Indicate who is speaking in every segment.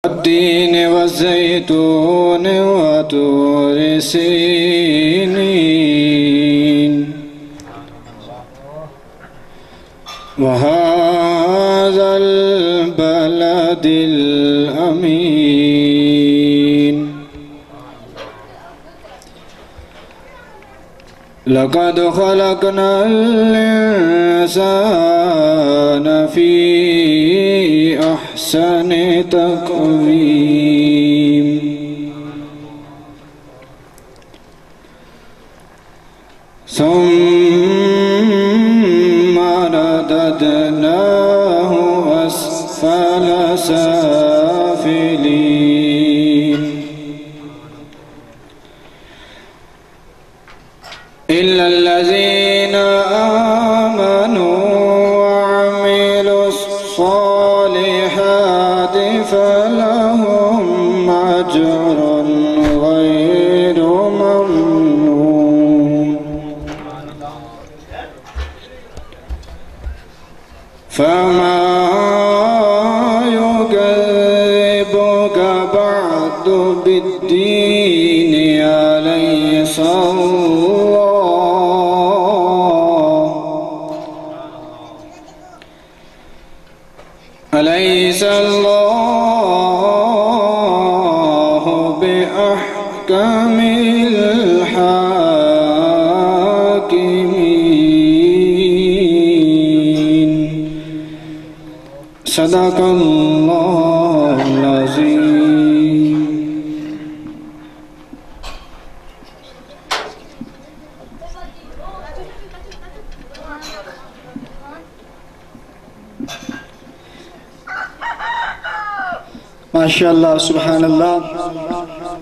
Speaker 1: التين والزيتون وطور سينين وهذا البلد الأمين لقد خلقنا الإنسان في أحسن تقويم ثم رددناه أسفل سافلين إلا الذين آمنوا وعملوا الصالحات فلهم أجر غير ممنون فما يكذبك بعد بالدين أليس الله بأحكم الحاكمين صدق الله العظيم.
Speaker 2: ماشاءاللہ سبحان اللہ،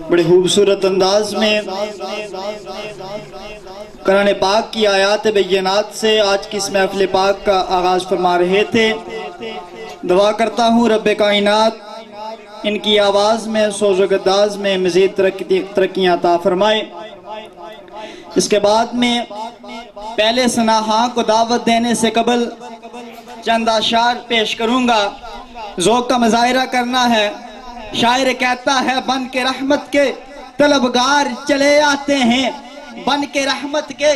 Speaker 2: بڑے خوبصورت انداز میں قرآن پاک کی آیات بینات سے آج کی اس محفل پاک کا آغاز فرما رہے تھے. دعا کرتا ہوں رب کائنات ان کی آواز میں سوز و گداز میں مزید ترقیاں عطا فرمائے. اس کے بعد میں پہلے ثناء کو دعوت دینے سے قبل چند اشعار پیش کروں گا. ذوق کا مظاہرہ کرنا ہے. شاعر کہتا ہے بن کے رحمت کے طلبگار چلے آتے ہیں، بن کے رحمت کے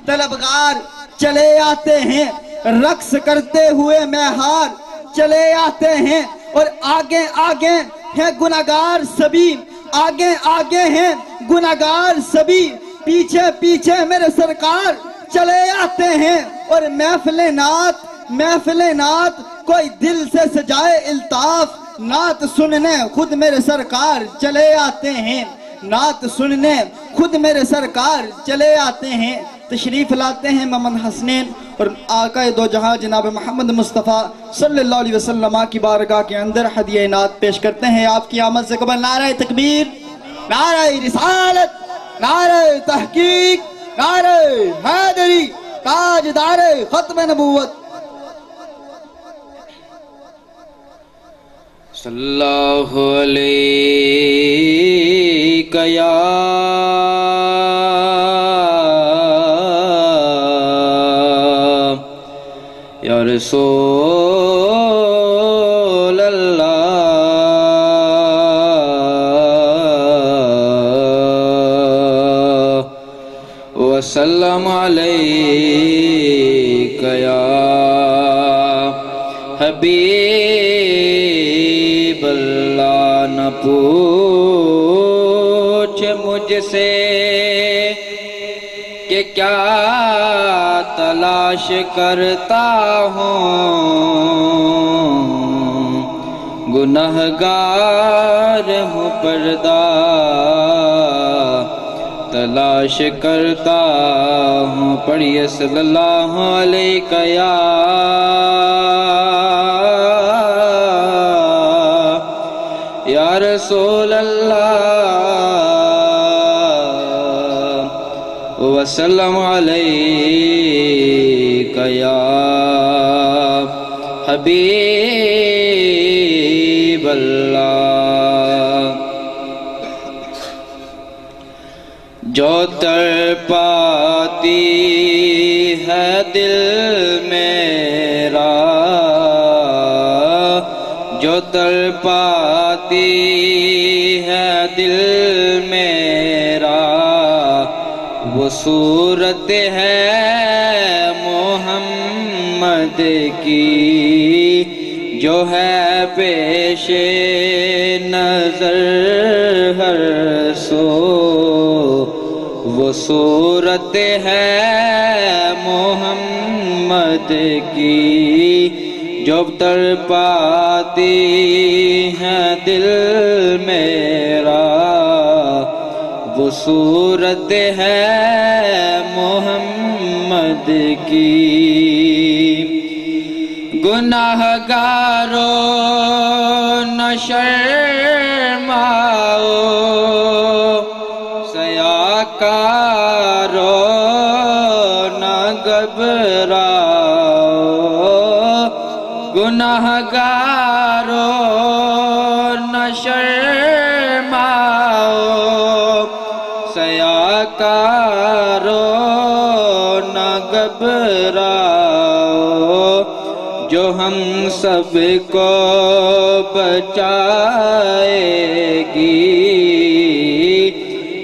Speaker 2: طلبگار چلے آتے ہیں، رقص کرتے ہوئے مہار چلے آتے ہیں، اور آگے آگے ہیں گناہگار سبھی، آگے آگے ہیں گناہگار سبھی، پیچھے پیچھے میرے سرکار چلے آتے ہیں. اور محفل نعت کوئی دل سے سجائے الطاف، نعت سننے خود میرے سرکار چلے آتے ہیں، نعت سننے خود میرے سرکار چلے آتے ہیں. تشریف لاتے ہیں محمد حسنین اور آقا دو جہاں جناب محمد مصطفیٰ صلی اللہ علیہ وسلم کی بارگاہ کے اندر ہدیہ نعت پیش کرتے ہیں. آپ کی آمد سے قبل نعرہ تکبیر، نعرہ رسالت، نعرہ تحقیق، نعرہ حیدری، تاجدار ختم نبوت.
Speaker 1: صلی اللہ علیہ یا رسول اللہ وسلم علیک یا حبیب اللہ. نہ پوچھ مجھ سے کہ کیا تلاش کرتا ہوں، گنہگار ہوں پردہ تلاش کرتا ہوں. پڑھیے صلی اللہ علیہ یا رسول اللہ وسلم علیک یا حبیب اللہ. جو تڑپاتی ہے دل میرا، جو جو تڑپاتی ہے دل میرا وہ صورت ہے محمد کی جو ہے پیش نظر ہر سو وہ صورت ہے محمد کی جو تڑپاتی ہے دل میرا وہ صورت ہے محمد کی گناہگارو نہ شرماؤ سیاکارو نہ گھبراؤ گناہگارو نہ شرماؤ سیاکارو نہ گھبراؤ جو ہم سب کو بچائے گی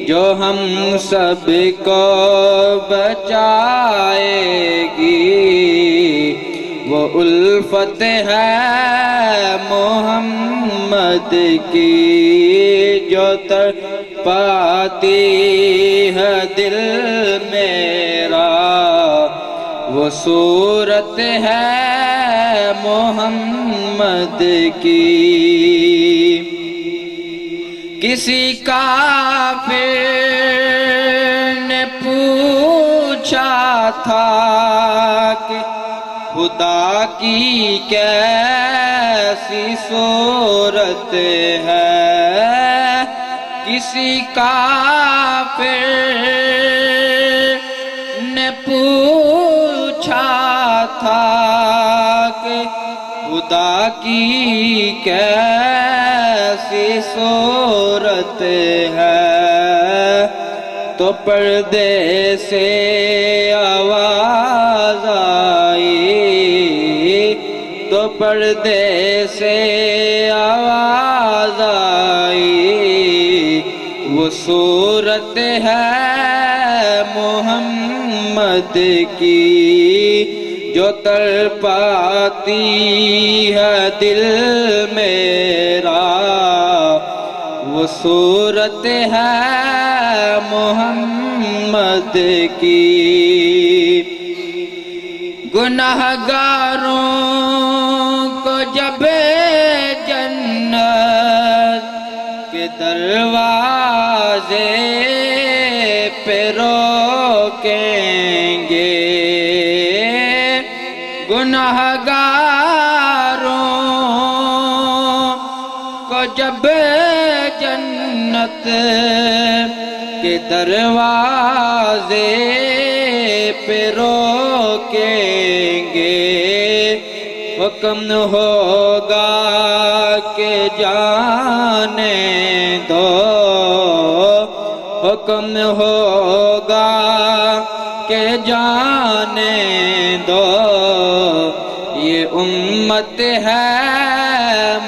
Speaker 1: جو ہم سب کو بچائے گی وہ الفت ہے محمد کی جو تڑپاتی ہے دل میرا وہ صورت ہے محمد کی کسی کافر نے پوچھا تھا کہ خدا کی کیسی صورت ہے کسی کافر نے پوچھا تھا کہ خدا کی کیسی صورت ہے تو پردے سے آواز آئی تو پردے سے آواز آئی وہ صورت ہے محمد کی جو تڑپاتی ہے دل میرا وہ صورت ہے محمد کی گناہگاروں کو جب جنت کے دروازے پہ روکیں گے گناہگاروں کو جب جنت کے دروازے پہ روکیں گے حکم ہوگا کہ جانے دو حکم ہوگا کہ جانے دو یہ امت ہے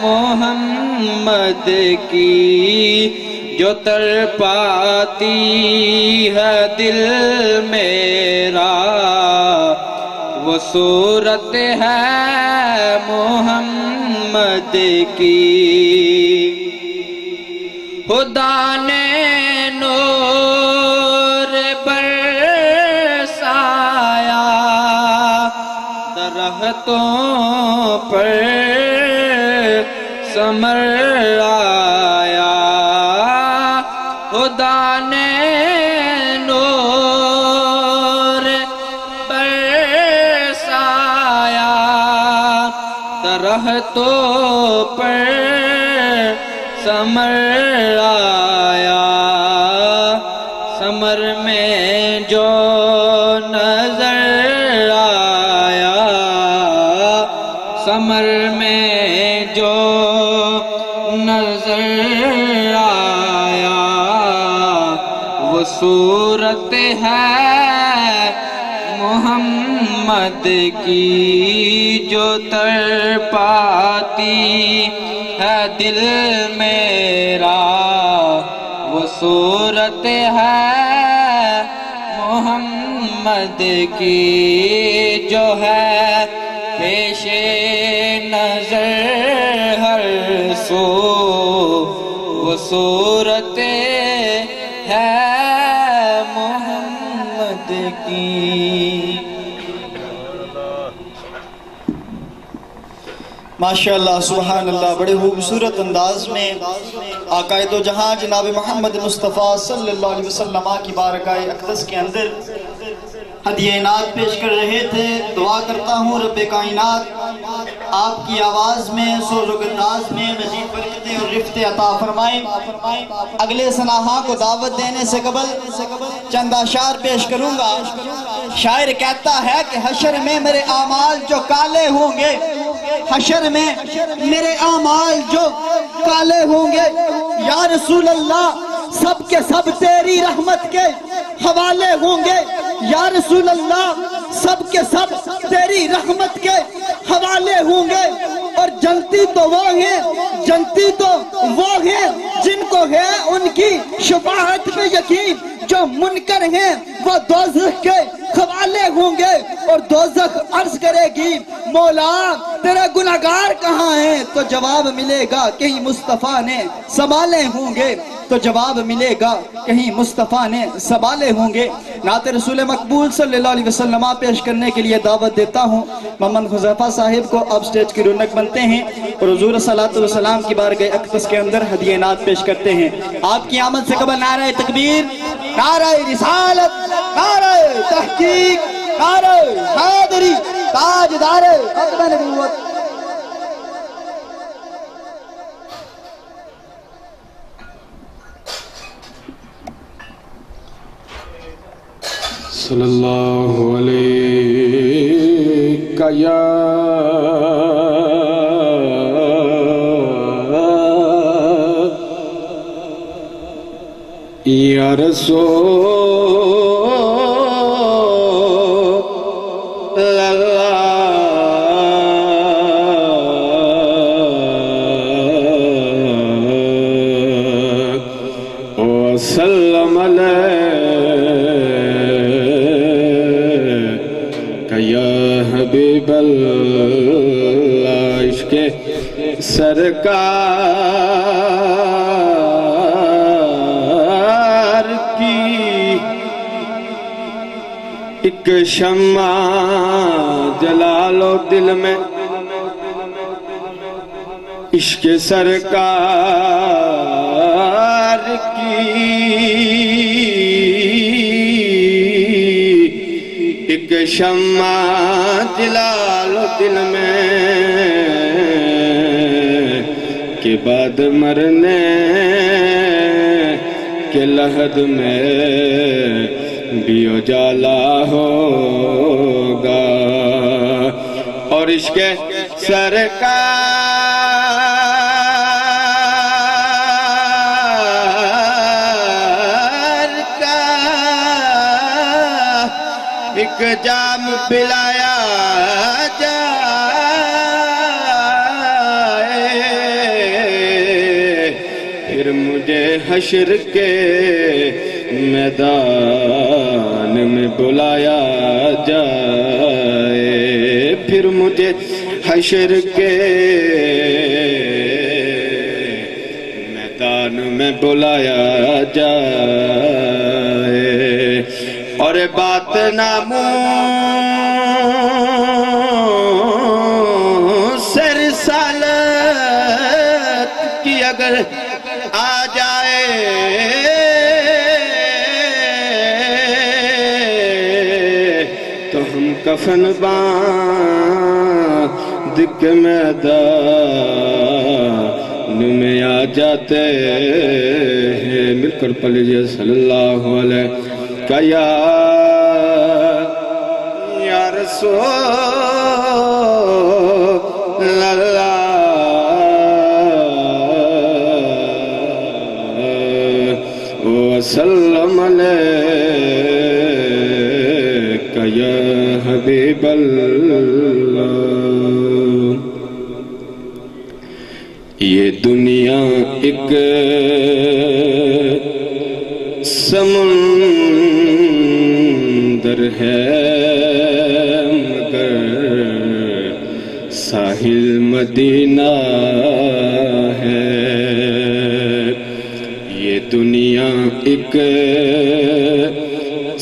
Speaker 1: محمد کی جو تڑپاتی ہے دل میرا وہ صورت ہے محمد کی خدا نے نور برسایا درختوں پر ثمر آیا خدا نے نور برسایا درختوں پر ثمر آیا ثمر میں جو نظر آیا ثمر میں جو نظر آیا وہ صورت ہے محمد محمد کی جو تر پاتی ہے دل میرا وہ صورت ہے محمد کی جو ہے پیش نظر ہر سو وہ صورت ہے محمد کی۔
Speaker 2: ماشاءاللہ سبحان اللہ، بڑے خوبصورت انداز میں آقا دو جہاں جناب محمد مصطفیٰ صلی اللہ علیہ وسلم کی بارگاہ اقدس کے اندر ہدیہ انعام پیش کر رہے تھے۔ دعا کرتا ہوں رب کائنات آپ کی آواز میں سوز و انداز میں مزید برکتیں اور رفت عطا فرمائیں۔ اگلے سناہا کو دعوت دینے سے قبل چند اشعار پیش کروں گا۔ شاعر کہتا ہے کہ حشر میں میرے اعمال جو کالے ہوں گے، حشر میں میرے اعمال جو کالے ہوں گے، یا رسول اللہ سب کے سب تیری رحمت کے حوالے ہوں گے، یا رسول اللہ سب کے سب تیری رحمت کے حوالے ہوں گے۔ اور جنتی تو وہ ہیں، جنتی تو وہ ہیں جن کو ہے ان کی شفاعت میں یقین، جو منکر ہیں وہ دوزخ کے حوالے ہوں گے۔ اور دوزخ عرض کرے گی مولا تیرے گناہگار کہاں ہیں؟ تو جواب ملے گا کہیں مصطفیٰ نے سنبھالے ہوں گے، تو جواب ملے گا کہیں مصطفیٰ نے سنبھالے ہوں گے۔ نعت رسول مقبول صلی اللہ علیہ وسلم پیش کرنے کے لیے دعوت دیتا ہوں محمد حذیفہ صاحب کو۔ اب سٹیج کی رونق بنتے ہیں اور حضور صلی اللہ علیہ وسلم کی بارگاہ اقدس کے اندر ہدیہ انعام پیش کرتے ہیں۔ آپ کی آمد سے قبل نعرہ تکبیر، نعرہ رسالت، نعرہ تحقیق، نعرہ حیدری، تاجدار ختم نبوت۔
Speaker 3: صلی اللہ علیہ یا رسول اللہ وسلم علیہ حبیب اللہ، عشق سرکار کی ایک شمع جلا لو دل میں، عشق سرکار کی ایک شمع جلا لو دل میں، کہ بعد مرنے کے لحد میں بھی اجالا ہوگا۔ اور عشق سرکار کا ایک جام پلایا جائے، پھر مجھے حشر کے میدان میں بلایا جائے، پھر مجھے حشر کے میدان میں بلایا جائے۔ اور بات ناموں سے رسالت کی اگر آ جائے، تو ہم کفن باندھ کے میدان میں آ جاتے ہیں۔ مل کر پڑھ لیجئے صلی اللہ علیہ یا رسول اللہ وسلم علیہ یا حبیب اللہ یہ دنیا ایک سمندر ہے مگر ساحل مدینہ ہے یہ دنیا ایک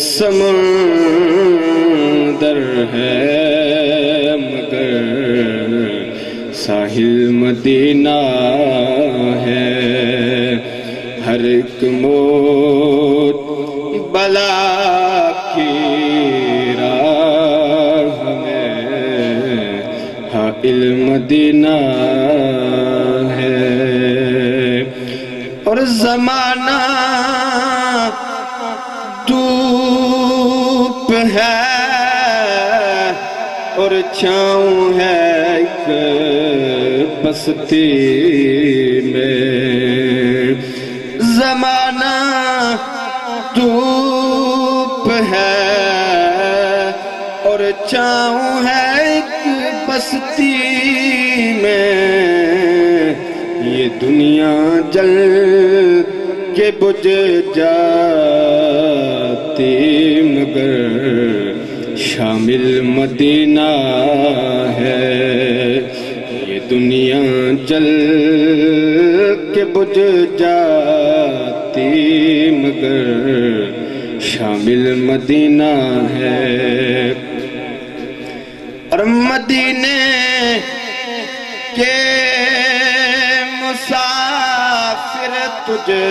Speaker 3: سمندر ہے مگر ساحل مدینہ ہے ہر ایک موت بلا کی راہ میں حائل مدینہ ہے اور زمانہ دھوپ ہے اور چھاؤں ہے ایک بستی میں زمانہ دھوپ ہے اور چھاؤں ہے ایک بستی میں یہ دنیا جل کے بجھ جاتی مگر شامل مدینہ ہے یہ دنیا جل کے بجھ جاتی مگر شامل مدینہ ہے اور مدینے کے مسافر تجھے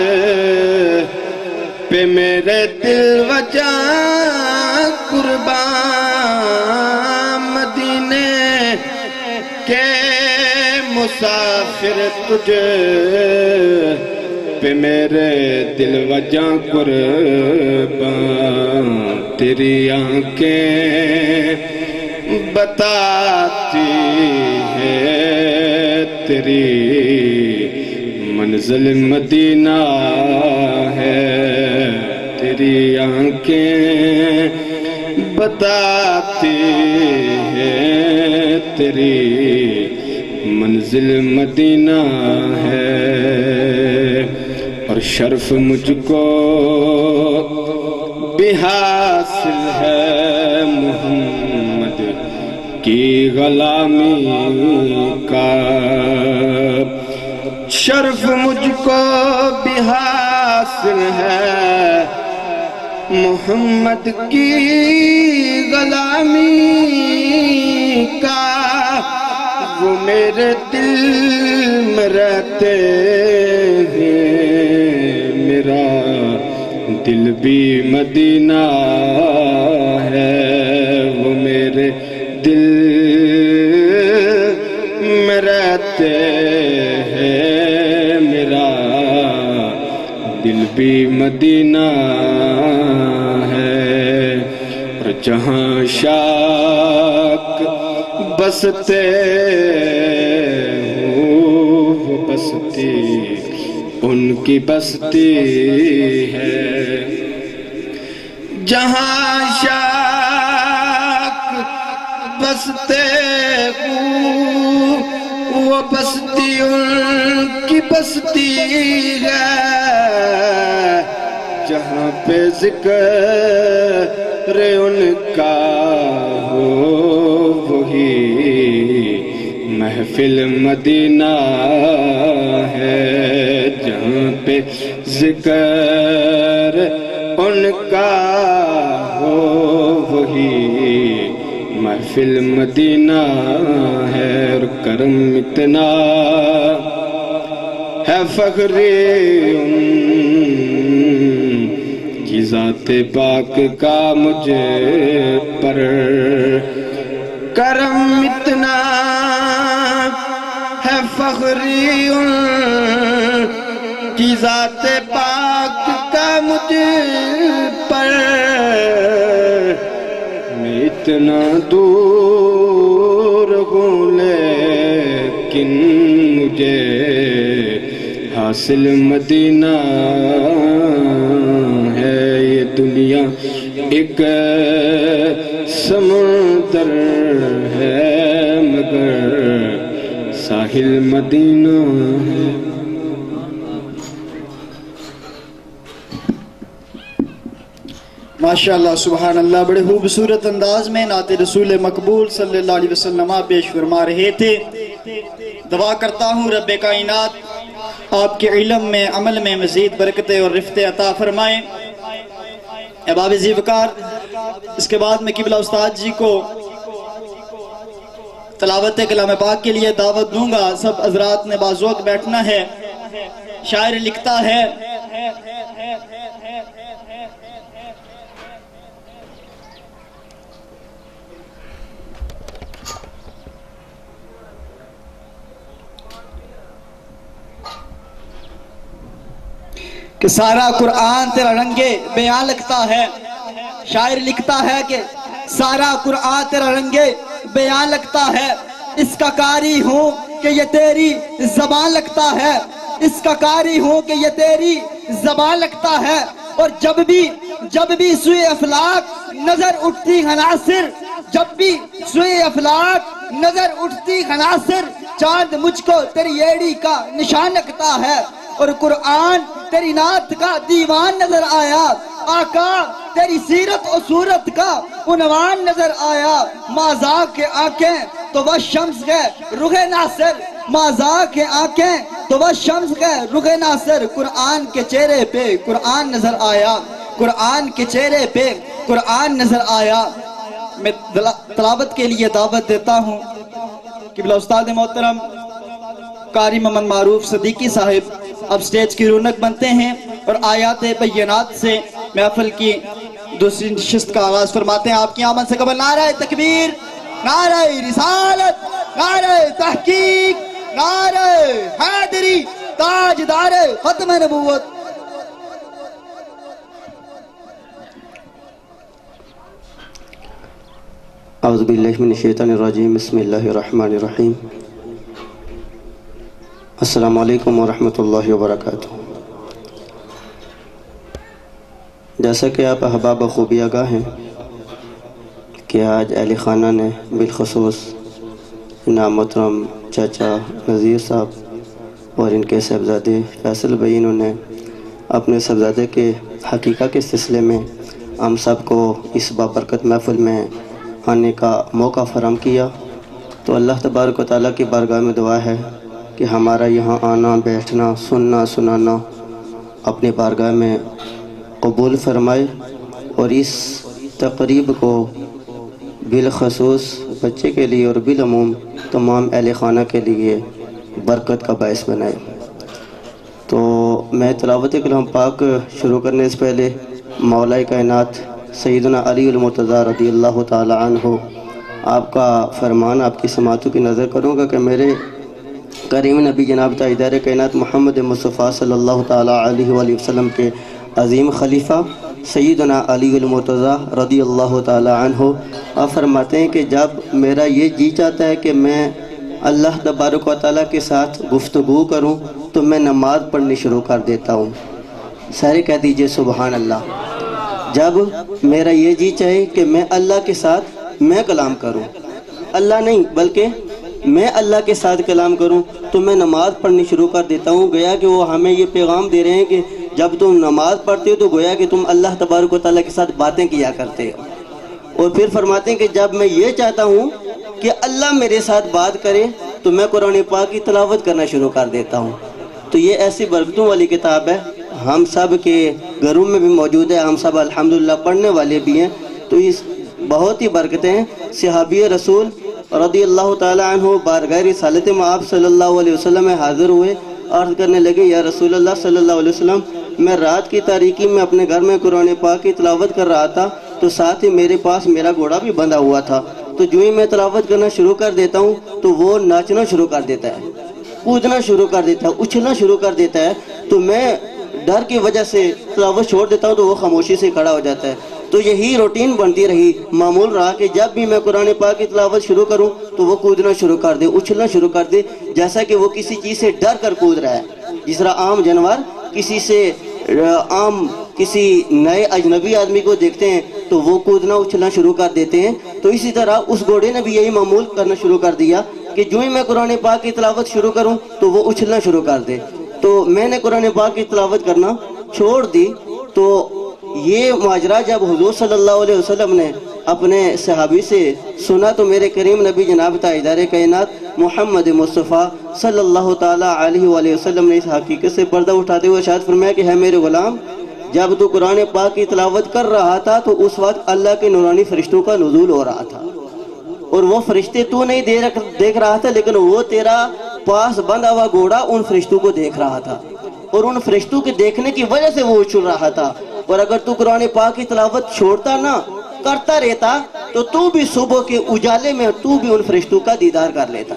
Speaker 3: پہ میرے دل و جان قربان مدینے کے مسافر تجھے پہ میرے دل و جان قربان تیری آنکھیں بتاتی ہے تیری منزل مدینہ ہے تیری آنکھیں بتاتی ہے تیری منزل مدینہ ہے اور شرف مجھ کو بھی حاصل ہے محمد کی غلامی کا شرف مجھ کو بھی حاصل ہے محمد کی غلامی کا وہ میرے دل میں رہتے ہیں میرا دل بھی مدینہ ہے وہ میرے دل میں رہتے ہیں میرا دل بھی مدینہ ہے اور جہاں شاک بستے ہو وہ بستی ان کی بستی ہے جہاں شاک بستے ہو وہ بستی ان کی بستی ہے جہاں پہ ذکر ان کا ہو وہی محفل مدینہ ہے جہاں پہ ذکر ان کا ہو وہی محفل مدینہ ہے اور کرم اتنا ہے فخری ان کی ذات پاک کا مجھے پر کرم اتنا ہے فخری ان کی ذات پاک کا مجھے پر میں اتنا دور ہوں لیکن مجھے حاصل مدینہ ہے یہ دنیا ایک سمندر ہے مگر ساحل مدینہ ہے.
Speaker 2: ماشاءاللہ سبحان اللہ، بڑے خوبصورت انداز میں نعت رسول مقبول صلی اللہ علیہ وسلم پیش فرما رہے تھے. دعا کرتا ہوں رب کائنات آپ کے علم میں عمل میں مزید برکتیں اور رفتیں عطا فرمائیں. احباب ذی وقار، اس کے بعد میں قبلہ استاد جی کو تلاوت کلام پاک کے لیے دعوت دوں گا. سب حضرات نے بازوق بیٹھنا ہے. شاعر لکھتا ہے کہ سارا قرآن تیرا رنگے بیان لگتا ہے. شاعر لکھتا ہے کہ سارا قرآن تیرا رنگے بیان لگتا ہے. اس کا قاری ہوں کہ یہ تیری زبان لگتا ہے. اس کا قاری ہوں کہ یہ تیری زبان لگتا ہے. اور جب بھی سوئے افلاک نظر اٹھتی عناصر، جب بھی سوئے افلاک نظر اٹھتی عناصر، چاند مجھ کو تیری ایڑی کا نشان لگتا ہے. اور قرآن تیری نعت کا دیوان نظر آیا. آقا تیری سیرت و صورت کا عنوان نظر آیا. مازاق کے آنکھیں تو وہ شمس ہے رخ ناصر، مازاق کے آنکھیں تو وہ شمس ہے رخ ناصر. قرآن کے چہرے پہ قرآن نظر آیا، قرآن کے چہرے پہ قرآن نظر آیا. میں تلاوت کے لیے دعوت دیتا ہوں قبلہ استاد محترم قاری محمد معروف صدیقی صاحب اب سٹیج کی رونق بنتے ہیں اور آیات بینات سے محفل کی دوسری نشست کا آغاز فرماتے ہیں. آپ کی آمد سے قبل نعرہ تکبیر، نعرہ رسالت، نعرہ تحقیق، نعرہ حیدری، تاجدار ختم نبوت.
Speaker 4: اعوذ باللہ من الشیطان الرجیم، بسم اللہ الرحمن الرحیم. السلام علیکم ورحمۃ اللہ وبرکاتہ. جیسا کہ آپ احباب خوبی آگاہ ہیں کہ آج اہل خانہ نے بالخصوص انعام محترم چاچا نذیر صاحب اور ان کے صاحبزادے فیصل بھائی، انہوں نے اپنے صاحبزادے کے حقیقہ کے سلسلے میں ہم سب کو اس بابرکت محفل میں آنے کا موقع فراہم کیا. تو اللہ تبارک و تعالیٰ کی بارگاہ میں دعا ہے کہ ہمارا یہاں آنا، بیٹھنا، سننا، سنانا اپنے بارگاہ میں قبول فرمائے، اور اس تقریب کو بالخصوص بچے کے لیے اور بالعموم تمام اہل خانہ کے لیے برکت کا باعث بنائے. تو میں تلاوت کلام پاک شروع کرنے سے پہلے مولا کائنات سیدنا علی المرتضیٰ رضی اللہ تعالی عنہ آپ کا فرمان آپ کی سماعتوں کی نظر کروں گا کہ میرے کریم نبی جناب تاجدار کائنات محمد مصطفیٰ صلی اللہ تعالی علیہ وآلہ وسلم کے عظیم خلیفہ سیدنا علی المرتضیٰ رضی اللہ تعالی عنہ آپ فرماتے ہیں کہ جب میرا یہ جی چاہتا ہے کہ میں اللہ تبارک و تعالیٰ کے ساتھ گفتگو کروں تو میں نماز پڑھنی شروع کر دیتا ہوں. سارے کہہ دیجئے سبحان اللہ. جب میرا یہ جی چاہے کہ میں اللہ کے ساتھ میں کلام کروں، اللہ نہیں بلکہ میں اللہ کے ساتھ کلام کروں، تو میں نماز پڑھنی شروع کر دیتا ہوں. گویا کہ وہ ہمیں یہ پیغام دے رہے ہیں کہ جب تم نماز پڑھتے ہو تو گویا کہ تم اللہ تبارک و تعالیٰ کے ساتھ باتیں کیا کرتے ہو. اور پھر فرماتے ہیں کہ جب میں یہ چاہتا ہوں کہ اللہ میرے ساتھ بات کرے تو میں قرآن پاک کی تلاوت کرنا شروع کر دیتا ہوں. تو یہ ایسی برکتوں والی کتاب ہے، ہم سب کے گھروں میں بھی موجود ہے، ہم سب الحمدللہ پڑھنے والے بھی ہیں. تو اس بہت ہی برکتیں ہیں. صحابی رسول رضی اللہ تعالی عنہ بارگاہ رسالت مآب صلی اللہ علیہ وسلم میں حاضر ہوئے، عرض کرنے لگے یا رسول اللہ صلی اللہ علیہ وسلم، میں رات کی تاریکی میں اپنے گھر میں قرآن پاک کی تلاوت کر رہا تھا، تو ساتھ ہی میرے پاس میرا گھوڑا بھی بندھا ہوا تھا. تو جو ہی میں تلاوت کرنا شروع کر دیتا ہوں تو وہ ناچنا شروع کر دیتا ہے، کودنا شروع کر دیتا ہے، اچھلنا شروع کر دیتا ہے. تو میں ڈر کی وجہ سے تلاوت چھوڑ دیتا ہوں تو وہ خاموشی سے کھڑا ہو جاتا ہے. تو یہی روٹین بنتی رہی، معمول رہا کہ جب بھی میں قرآن پاک کی تلاوت شروع کروں تو وہ کودنا شروع کر دے، اچھلنا شروع کر دے، جیسا کہ وہ کسی چیز سے ڈر کر کود رہا ہے. جس طرح عام جانور کسی سے عام کسی نئے اجنبی آدمی کو دیکھتے ہیں تو وہ کودنا اچھلنا شروع کر دیتے ہیں، تو اسی طرح اس گھوڑے نے بھی یہی معمول کرنا شروع کر دیا کہ جو ہی میں قرآن پاک کی تلاوت شروع کروں تو وہ اچھلنا شروع کر دے۔ تو میں نے قرآن پاک کی تلاوت کرنا چھوڑ دی۔ تو یہ ماجرا جب حضور صلی اللہ علیہ وسلم نے اپنے صحابی سے سنا تو میرے کریم نبی جناب تاجدار کائنات محمد مصطفیٰ صلی اللہ تعالیٰ علیہ وآلہ وسلم نے اس حقیقت سے پردہ اٹھاتے ہوئے ارشاد فرمایا کہ ہے میرے غلام، جب تو قرآن پاک کی تلاوت کر رہا تھا تو اس وقت اللہ کے نورانی فرشتوں کا نزول ہو رہا تھا، اور وہ فرشتے تو نہیں دیکھ رہا تھا، لیکن وہ تیرا پاس بندھا ہوا گھوڑا ان فرشتوں کو دیکھ رہا تھا، اور ان فرشتوں کے دیکھنے کی وجہ سے وہ اچھل رہا تھا۔ اور اگر تو قرآن پاک کی تلاوت چھوڑتا نہ کرتا رہتا تو بھی صبح کے اجالے میں تو بھی ان فرشتوں کا دیدار کر لیتا۔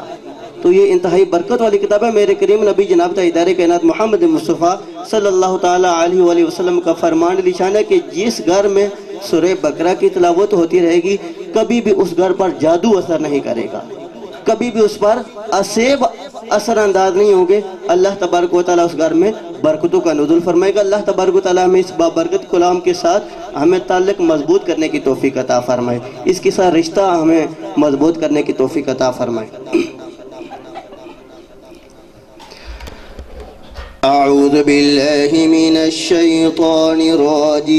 Speaker 4: تو یہ انتہائی برکت والی کتاب ہے۔ میرے کریم نبی جناب تاجدار کائنات محمد مصطفیٰ صلی اللہ تعالیٰ علیہ وآلہ وسلم کا فرمان نشان ہے کہ جس گھر میں سورہ بقرہ کی تلاوت ہوتی رہے گی کبھی بھی اس گھر پر جادو اثر نہیں کرے گا، کبھی بھی اس پر اسیب اثر انداز نہیں ہوں گے۔ اللہ تبارک و تعالیٰ اس گھر میں برکتوں کا نزول فرمائے گا۔ اللہ تبارک و تعالیٰ ہمیں اس بابرکت کلام کے ساتھ ہمیں تعلق مضبوط کرنے کی توفیق عطا فرمائے، اس کے ساتھ رشتہ ہمیں مضبوط کرنے کی توفیق عطا فرمائے۔ اعوذ باللہ من الشیطان الرجیم،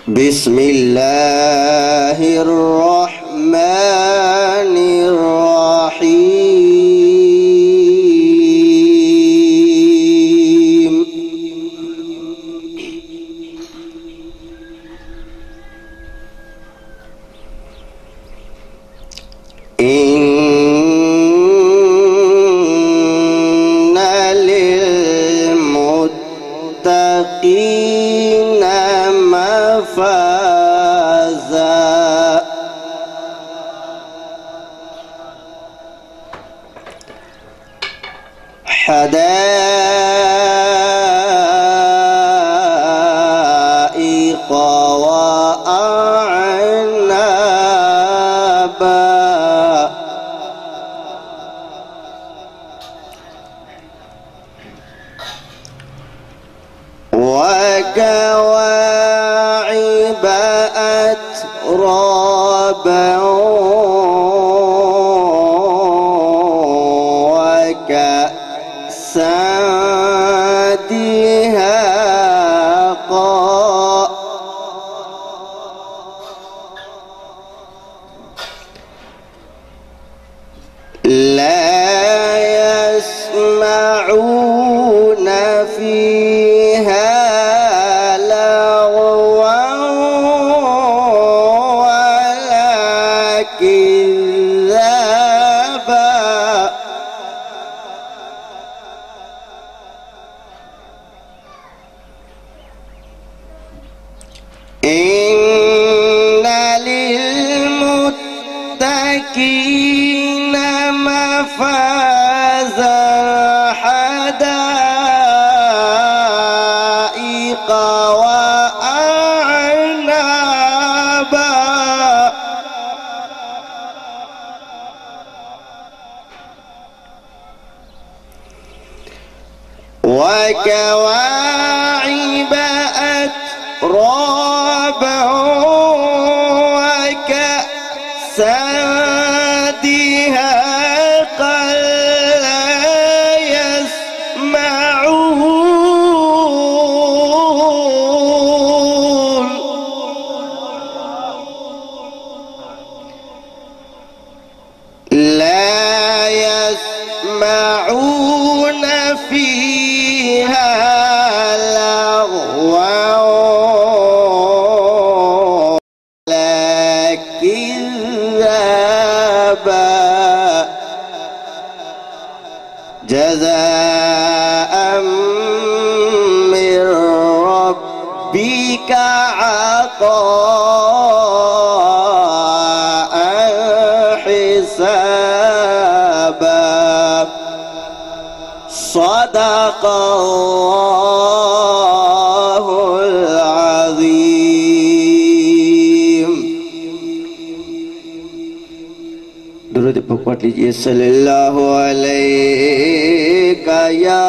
Speaker 4: بسم اللہ الرحمن الرحیم، ان للمتقین مفازا، حدائق وأعنابا، وكواعب أترابا، وكأسا دهاقا، لا يسمعون فيها لغوا ولا كذابا، إن للمتقين مفازا، حدائق وأعنابا، وكواعب أترابا، وكأسا دهاقا، لا يسمعون فيها لغوا ولا كذابا، جزاء من ربك عطاء حسابا، صدق الله العظيم۔ درود پاک پڑھ لیجئے صلی اللہ علیہ یا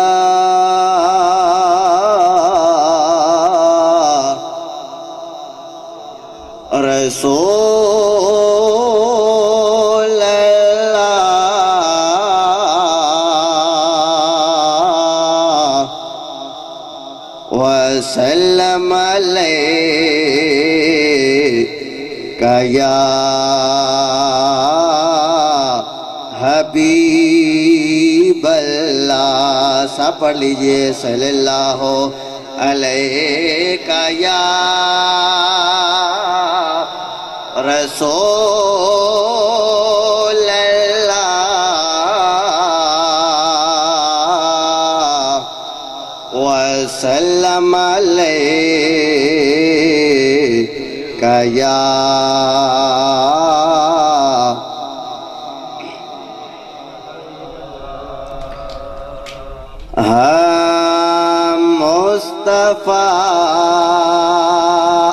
Speaker 4: رسول اللہ وسلم علیہ یا حبیب اللہ. سب پڑھ لیجئے صلی اللہ علیہ یا رسول اللہ وسلم علیہ یا مصطفیٰ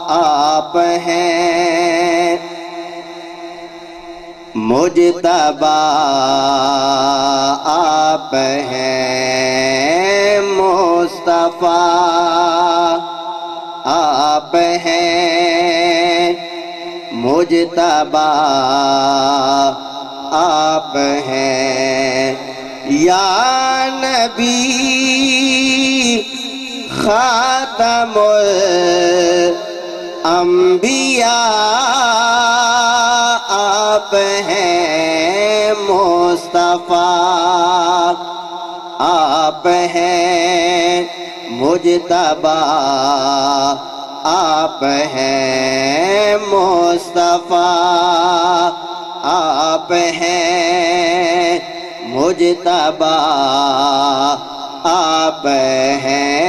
Speaker 4: آپ ہیں مجتبی آپ ہیں مصطفیٰ آپ ہیں مجتبی آپ ہیں یا نبی خاتم الانبیاء آپ ہیں مصطفیٰ آپ ہیں مجتبی آپ ہیں مصطفیٰ آپ ہیں مجتبی آپ ہیں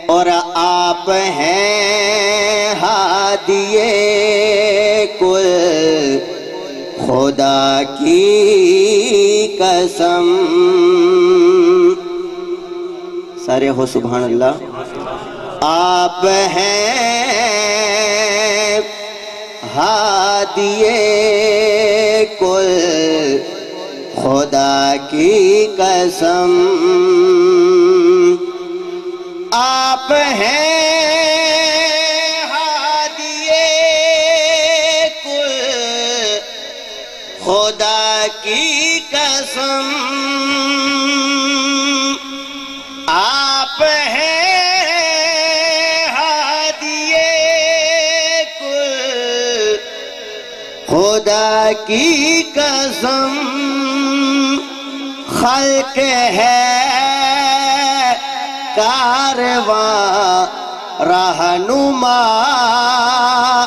Speaker 4: اور آپ ہیں ہادیے کل خدا کی قسم. سارے ہو سبحان اللہ. آپ ہیں ہادیے کل خدا کی قسم. آپ ہیں ہادیے کل خدا کی قسم. آپ ہیں ہادیے کل خدا کی قسم. خلق ہے کارواں رہنما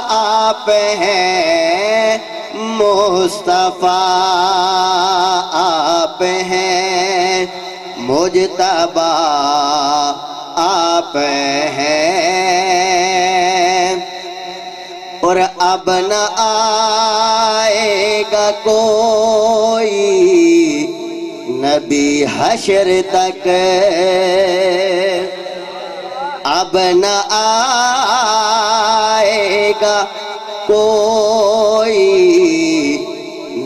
Speaker 4: آپ ہیں مصطفیٰ آپ ہیں مجتبی آپ ہیں اور اب نہ آئے گا کوئی نبی حشر تک اب نہ آئے گا کوئی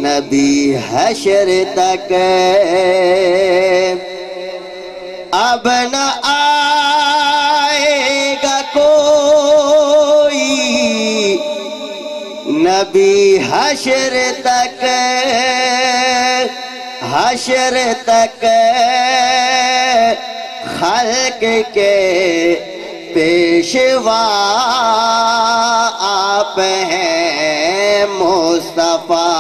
Speaker 4: نبی حشر تک اب نہ آئے گا کوئی نبی حشر تک حشر تک خلق کے پیشوا آپ ہیں مصطفیٰ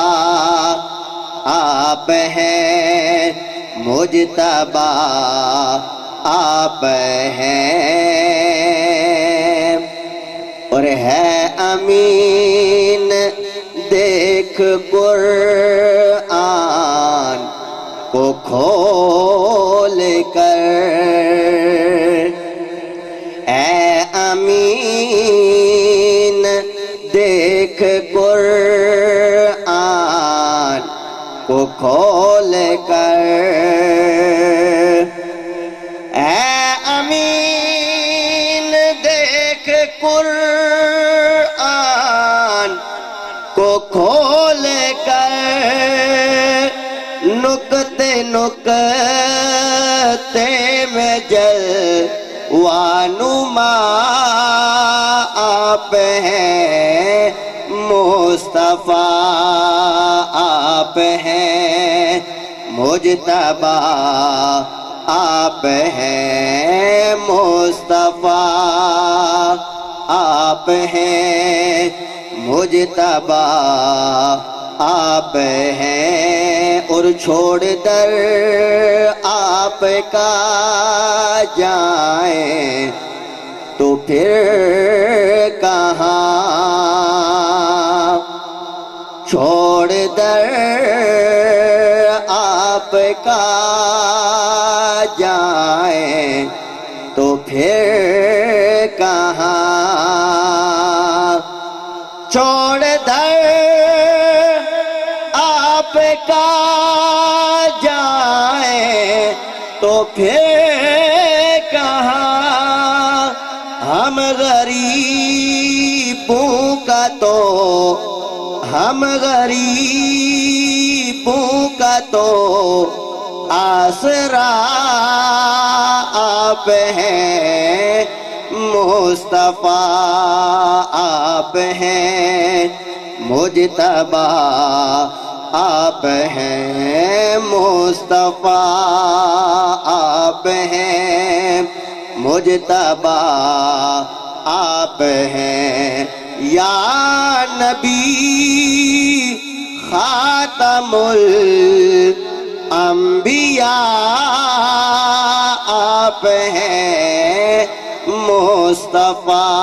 Speaker 4: آپ ہیں مجتبی آپ ہیں اور ہے امین دیکھ قرآن کو کھول کر اے امین دیکھ قرآن کو کھول کر اے امین دیکھ قرآن کو کھول نکتے نکتے میں جلوانما آپ ہیں مصطفیٰ آپ ہیں مجتبی آپ ہیں مصطفیٰ آپ ہیں مجتبی آپ ہیں اور چھوڑ در آپ کا جائیں تو پھر کہاں چھوڑ در آپ کا جائیں تو پھر کہاں چھوڑ در آپ کا جائیں تو پھر کہاں ہم غریبوں کا تو آسرا آپ ہیں مصطفیٰ آپ ہیں مجتبی آپ ہیں مصطفیٰ آپ ہیں مجتبی آپ ہیں یا نبی خاتم الانبیاء آپ ہیں مصطفیٰ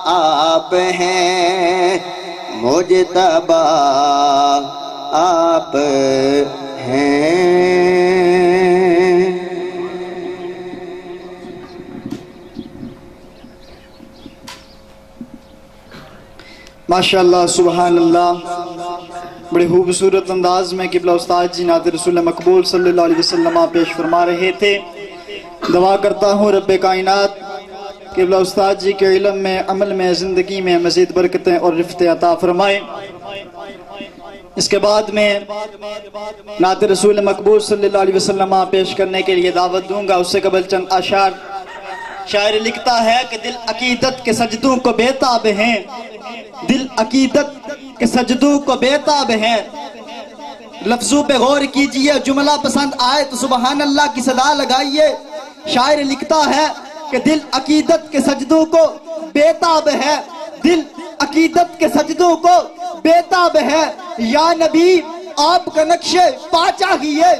Speaker 4: آپ ہیں مجتبی آپ ہیں
Speaker 2: ماشاءاللہ سبحان اللہ بڑے خوبصورت انداز میں قبلہ استاد جی نعت رسول مقبول صلی اللہ علیہ وسلم پیش فرما رہے تھے. دعا کرتا ہوں رب کائنات قبلہ استاد جی کے علم میں عمل میں زندگی میں مزید برکتیں اور رفت عطا فرمائے. اس کے بعد میں نعت رسول مقبول صلی اللہ علیہ وسلم پیش کرنے کے لیے دعوت دوں گا. اس سے قبل چند اشعار. شاعر لکھتا ہے کہ دل عقیدت کے سجدوں کو بےتاب ہیں، دل عقیدت کے سجدوں کو بےتاب ہیں. لفظوں پہ غور کیجئے، جملہ پسند آئے تو سبحان اللہ کی صدا لگائیے. شاعر لکھتا ہے کہ دل عقیدت کے سجدوں کو بےتاب ہے، دل عقیدت کے سجدوں کو بےتاب ہے. یا نبی آپ کا نقش پا چاہیے،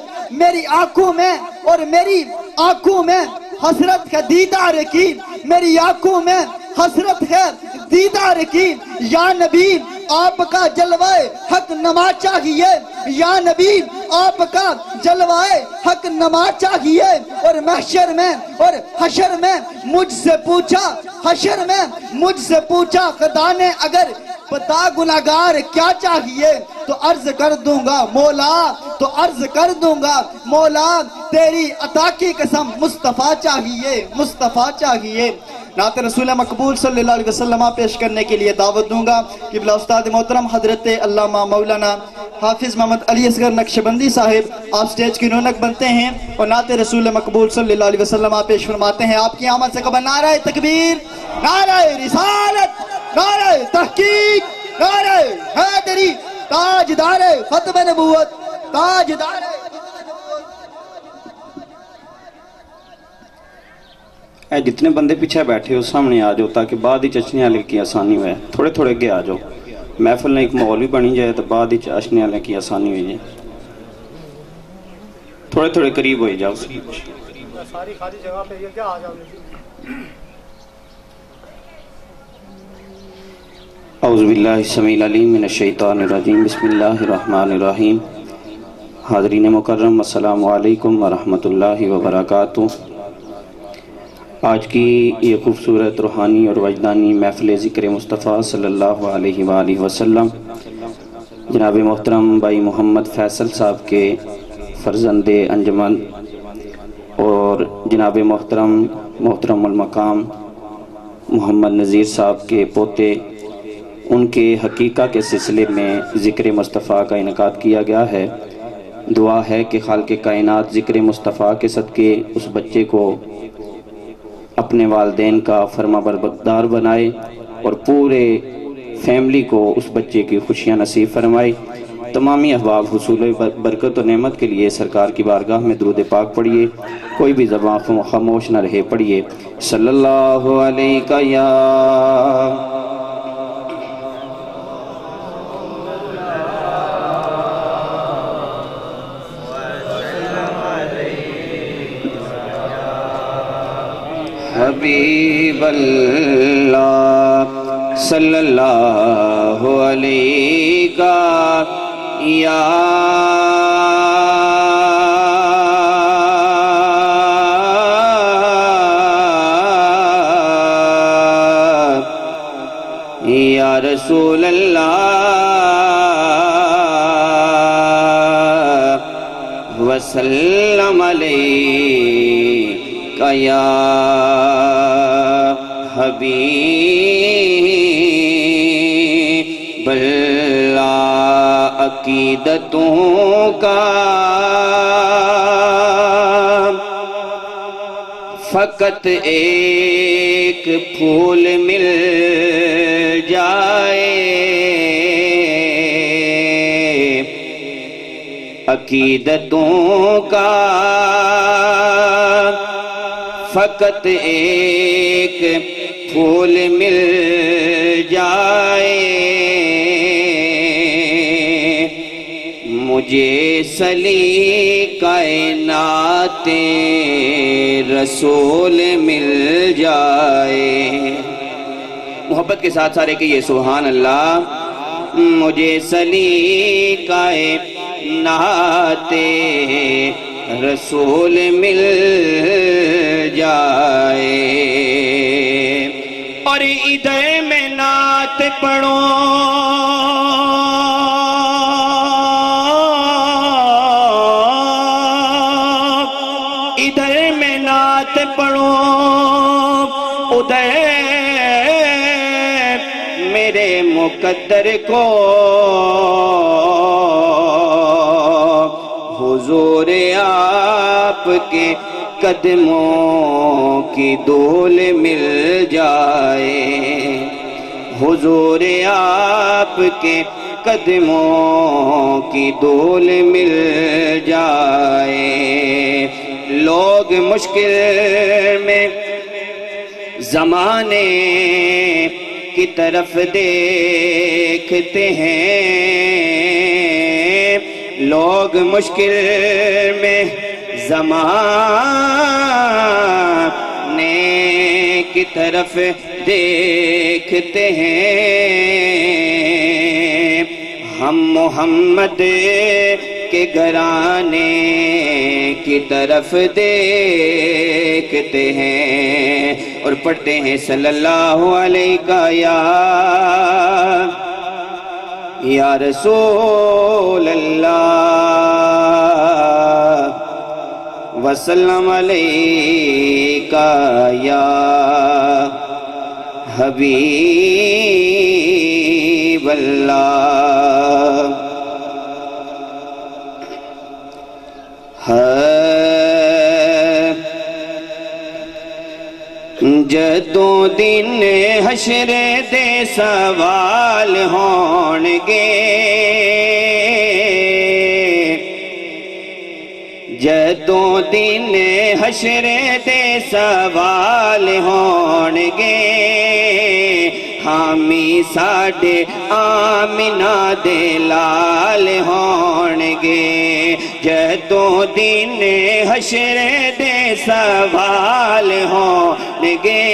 Speaker 2: میری آنکھوں میں اور میری آنکھوں میں حسرت ہے دیدار کی، میری آنکھوں میں حسرت ہے دیدار کی. یا نبی آپ کا جلوہ حق نما چاہیے، یا نبی آپ کا جلوہ حق نما چاہیے. اور محشر میں اور حشر میں مجھ سے پوچھا، حشر میں مجھ سے پوچھا خدا نے اگر بتا گناہگار کیا چاہیے تو عرض کر دوں گا مولا، تو عرض کر دوں گا مولا تیری عطا کی قسم مصطفیٰ چاہیے، مصطفیٰ چاہیے. نعت رسول مقبول صلی اللہ علیہ وسلم پیش کرنے کے لیے دعوت دوں گا قبلہ استاد محترم حضرت علامہ مولانا حافظ محمد علی اصغر نقشبندی صاحب. آپ سٹیج کی رونق بنتے ہیں اور نعت رسول مقبول صلی اللہ علیہ وسلم پیش فرماتے ہیں. آپ کی آمد سے قبل نعرہ تکبیر، نعرہ رسالت، نعرہ تحقیق، نعرہ حیدری، تاجدار ختم نبوت، تاجدار.
Speaker 5: اے جتنے بندے پیچھے بیٹھے ہو سامنے آ جاؤ تاکہ بعد ہی چشنے والے کی آسانی ہوئے. تھوڑے تھوڑے اگے آ جاؤ، محفل نے ایک ماحول بھی بنی جائے تو بعد ہی چشنے والے کی آسانی ہوئی جائے. تھوڑے تھوڑے قریب ہوئی جاؤ.
Speaker 6: ساری خالی جگہ پہ یہ کیا آ جاؤ.
Speaker 5: اعوذ باللہ السمیع العلیم من الشیطان الرجیم. بسم اللہ الرحمن الرحیم. حاضرین مکرم السلام علیکم ورحمۃ اللہ وبرکاتہ. آج کی یہ خوبصورت روحانی اور وجدانی محفل ذکر مصطفیٰ صلی اللہ علیہ وآلہ وسلم جناب محترم بھائی محمد فیصل صاحب کے فرزند انجمن اور جناب محترم المقام محمد نذیر صاحب کے پوتے ان کے حقیقہ کے سلسلے میں ذکر مصطفیٰ کا انعقاد کیا گیا ہے. دعا ہے کہ خالق کائنات ذکر مصطفیٰ کے صدقے اس بچے کو اپنے والدین کا فرما بردار بنائے اور پورے فیملی کو اس بچے کی خوشیاں نصیب فرمائے۔ تمامی احباب حصول برکت و نعمت کے لیے سرکار کی بارگاہ میں درود پاک پڑھیے، کوئی بھی زبان خاموش نہ رہے، پڑھیے صلی اللہ علیہ یا حبیب اللہ صلی اللہ علیہ یا رسول اللہ وسلم علیہ یا حبیب اللہ، عقیدتوں کا فقط ایک پھول مل جائے، عقیدتوں کا فقط ایک پھول مل جائے، مجھے سلی کائنات رسول مل جائے۔ محبت کے ساتھ سارے کہیے سبحان اللہ۔ مجھے سلی کائنات رسول مل جائے، اور ادھر میں نعت پڑھوں ادھر میں نعت پڑھوں، ادھر میرے مقدر کو حضور آپ کے قدموں کی دھول مل جائے، حضور آپ کے قدموں کی دھول مل جائے۔ لوگ مشکل میں زمانے کی طرف دیکھتے ہیں، لوگ مشکل میں زمانے کی طرف دیکھتے ہیں، ہم محمد کے گھرانے کی طرف دیکھتے ہیں، اور پڑھتے ہیں صلی اللہ علیہ یا رسول اللہ وسلم علیہ یا حبیب اللہ۔ جدوں دن حشر دے سوال ہون گے، جدوں دن حشر دے سوال ہون گے، حامی ساڈے آمنہ دے لال ہون گے، جدوں دن حشر دے سوال ہون گے،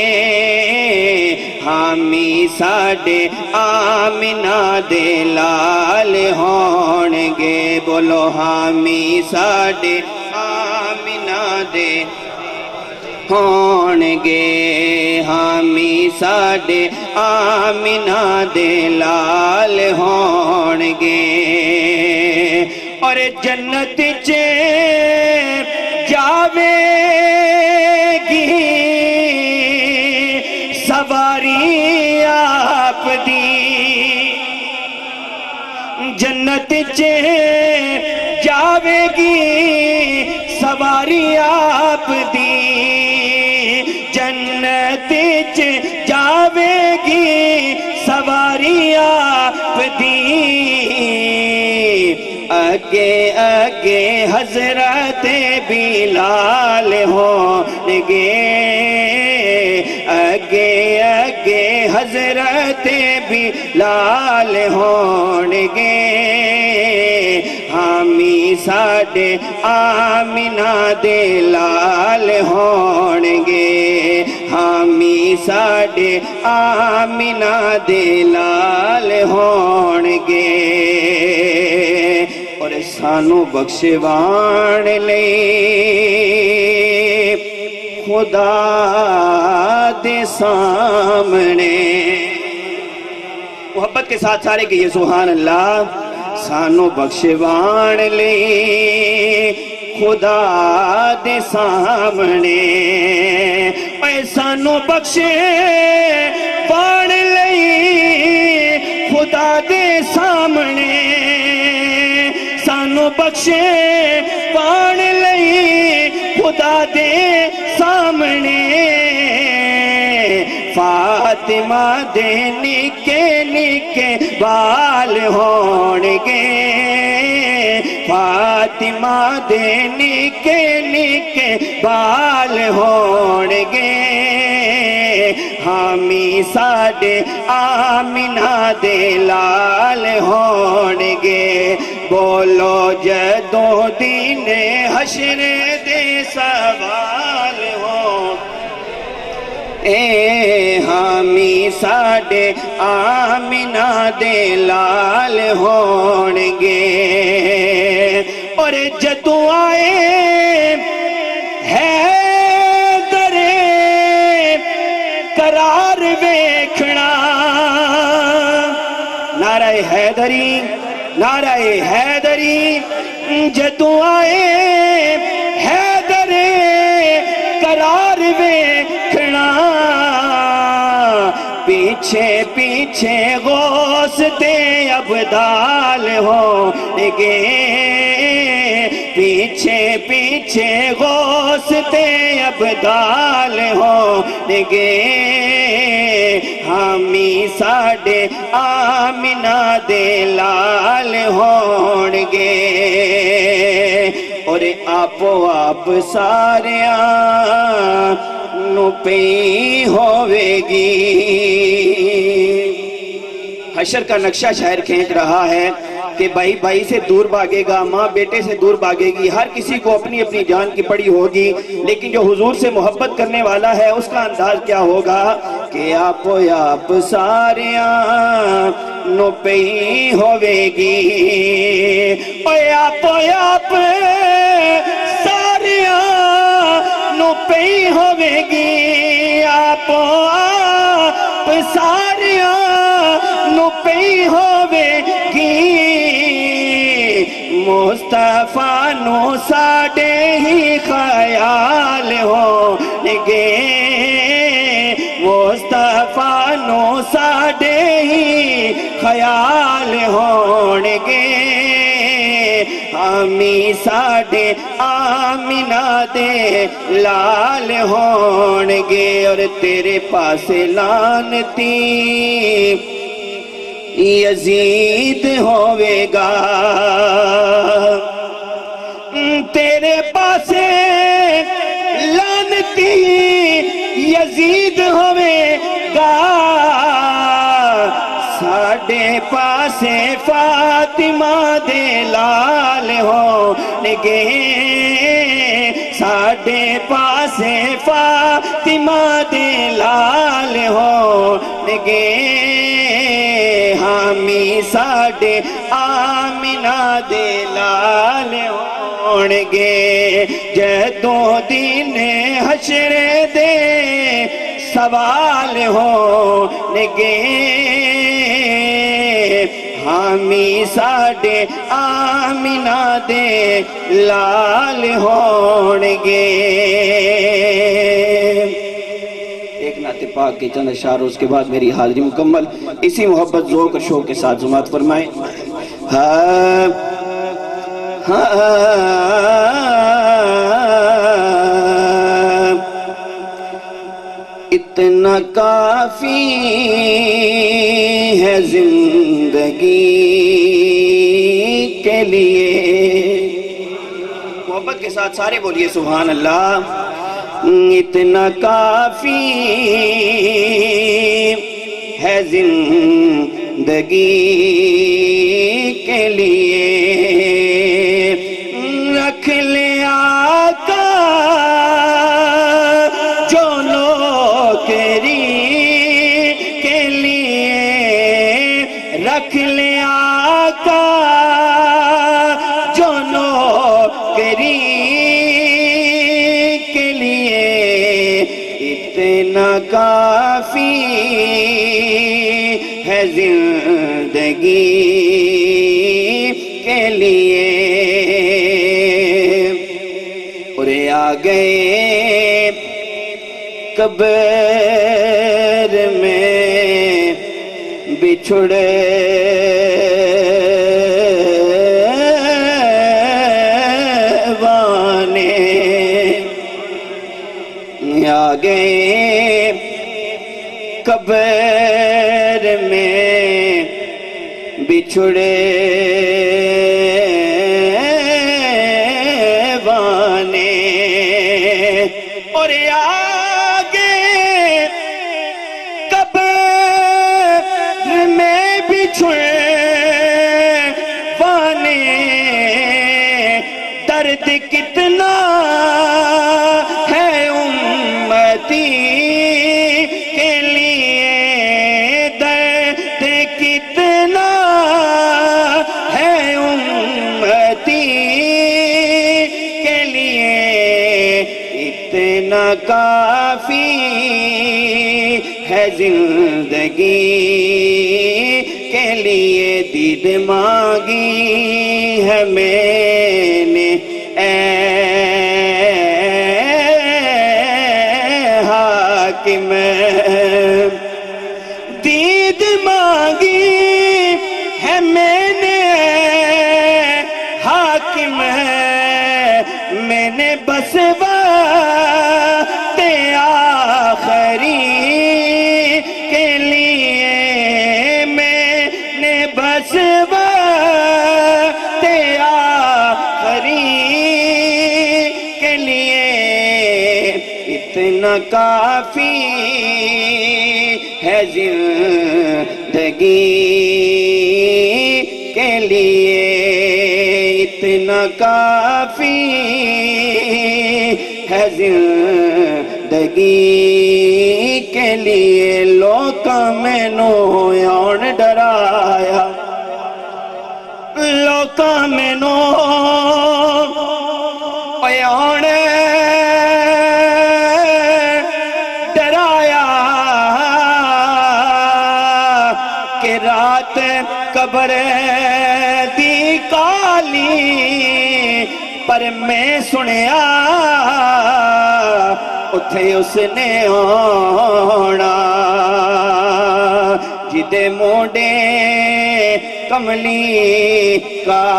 Speaker 5: حامی ساڈے آمنہ دے لال ہون گے، بولو حامی ساڈے آمنہ دے ہون گے، حامی ساڈے آمنہ دے لال ہون گے، اور جنت چے جاوے گی سواری آپ دی، جنت چے
Speaker 7: جاوے گی سواری آپ دی جنت جاوے گی سواری آپ دی اگے اگے حضرت بلال ہوں گے اگے اگے حضرت بلال ہون گے حامی ساڈے آمنہ دے لال ہون گے حامی ساڈے آمنہ دے لال ہون گے اور سانو بخشوان لے خدا دے سامنے محبت کے ساتھ سارے کہیے سبحان اللہ سانو بخشوان لے خدا دے سامنے اے سانو بخشوان لے خدا دے سامنے سانو بخشوان لے خدا دے سامنے فاطمہ دے نکے نکے بال ہون گے فاطمہ دے نکے نکے بال ہون گے حامی ساڈے آمنہ دے لال ہون گے بولو جدوں دین حشر دے سوال ہون اے حامی ساڈے آمنہ دے لال ہون گے اور جدوں آئے حیدر قرار ویکھنا نعرہ حیدری نعرہ حیدری جدوں آئے حیدر قرار ویکھنا پیچھے پیچھے غوث تے ابدال ہوں گے پیچھے پیچھے غوث تے ابدال ہوں گے حامی ساڈے آمنہ دے لال ہون گے اور آپ ساریاں نو پئی ہوے گی حشر کا نقشہ شاعر کھینچ رہا ہے کہ بھائی بھائی سے دور بھاگے گا ماں بیٹے سے دور بھاگے گی ہر کسی کو اپنی اپنی جان کی پڑی ہوگی لیکن جو حضور سے محبت کرنے والا ہے اس کا انداز کیا ہوگا کہ آپ ساریاں نو پئی ہوے گی اوے آپ ساریاں نو پئی ہوے گی آپ ساریاں نو پئی ہوے گی مصطفیٰ نو ساڈے ہی خیال ہون گے مصطفیٰ نو ساڈے ہی خیال ہون گے حامی ساڈے آمنہ دے لال ہون گے اور تیرے پاس لانتی یزید ہوے گا تیرے پاس لانتی یزید ہوے گا ساڈے پاس فاطمہ دے لال ہون گے ساڈے پاس فاطمہ دے لال ہون گے حامی ساڈے آمنہ دے لال ہون گے جدوں دن حشر دے سوال ہون گے حامی ساڈے آمنہ دے لال ہون گے ایک نعت پاک کے چند اشعار اس کے بعد میری حاضری مکمل اسی محبت ذوق اور شوق کے ساتھ سماعت فرمائیں اتنا کافی ہے زندگی کے لیے. محبت کے ساتھ سارے بولیے سبحان اللہ. اتنا کافی ہے زندگی کے لیے. رکھ لے آقا جو نوکری کے لیے. رکھ لے آقا جو نوکری کے لیے. اتنا کافی ہے زندگی کے لیے. اور آ گئے قبر میں بچھڑے وانے. آ گئے قبر میں بچھڑے وانے. اور آگے قبر میں بچھڑے وانے. درد کتنا ہے امتی کے لیے. درد کتنا ہے امتی کے لیے. اتنا کافی ہے زندگی کے لیے. دید مانگی ہے میں نے اے حاکم. دید مانگی ہے میں نے حاکم. میں نے بس وقت آخری کے لیے. میں نے بس وقت آخری کے لیے. اتنا کافی ہے زندگی کے لیے. اتنا کافی ہے زندگی کے لیے. لوکاں مینوں آن ڈرایا. لوکاں مینوں آن ڈرایا کہ رات قبر دی کالی. پر میں سنیا اتھے اس نے آنا جدے موڈے کملی کالی.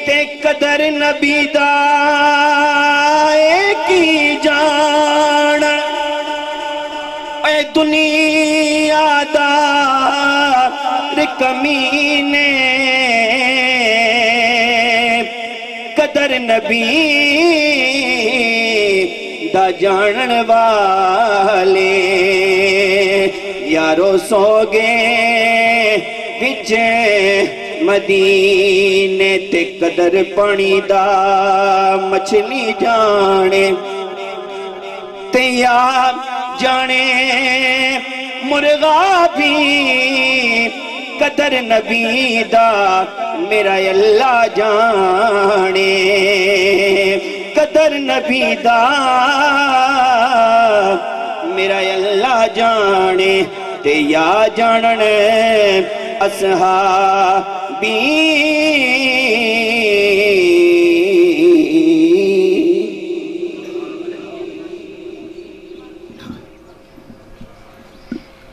Speaker 7: تے قدر نبی دا کی جان. اے دنیا دا کمینے قدر نبی دا جانن والے. یارو سو گئے بچ مدینے تے قدر پانی دا مچھلی جانے. تے یا جانے مرغا بھی قدر نبی دا میرا اللہ جانے. قدر نبی دا میرا اللہ جانے. تے یا جانن اصحابی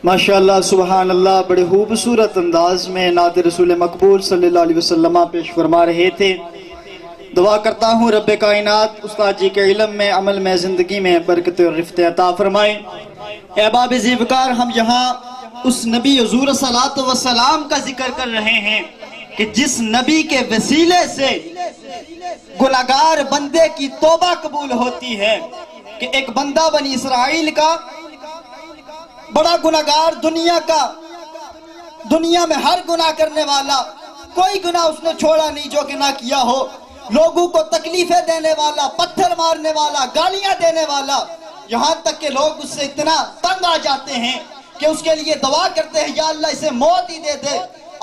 Speaker 2: ماشاءاللہ سبحان اللہ، بڑے خوبصورت انداز میں نعت رسول مقبول صلی اللہ علیہ وسلم پیش فرما رہے تھے۔ دعا کرتا ہوں رب کائنات استاد جی کے علم میں، عمل میں، زندگی میں برکت اور رفت عطا فرمائے۔ احباب زیبکار، ہم یہاں اس نبی حضور صلی اللہ علیہ وسلم کا ذکر کر رہے ہیں کہ جس نبی کے وسیلے سے گناہگار بندے کی توبہ قبول ہوتی ہے، کہ ایک بندہ بنی اسرائیل کا بڑا گناہگار، دنیا میں ہر گناہ کرنے والا، کوئی گناہ اس نے چھوڑا نہیں جو کہ نہ کیا ہو، لوگوں کو تکلیفیں دینے والا، پتھر مارنے والا، گالیاں دینے والا، یہاں تک کہ لوگ اس سے اتنا تنگ آ جاتے ہیں کہ اس کے لیے دعا کرتے ہیں یا اللہ اسے موت ہی دے دے۔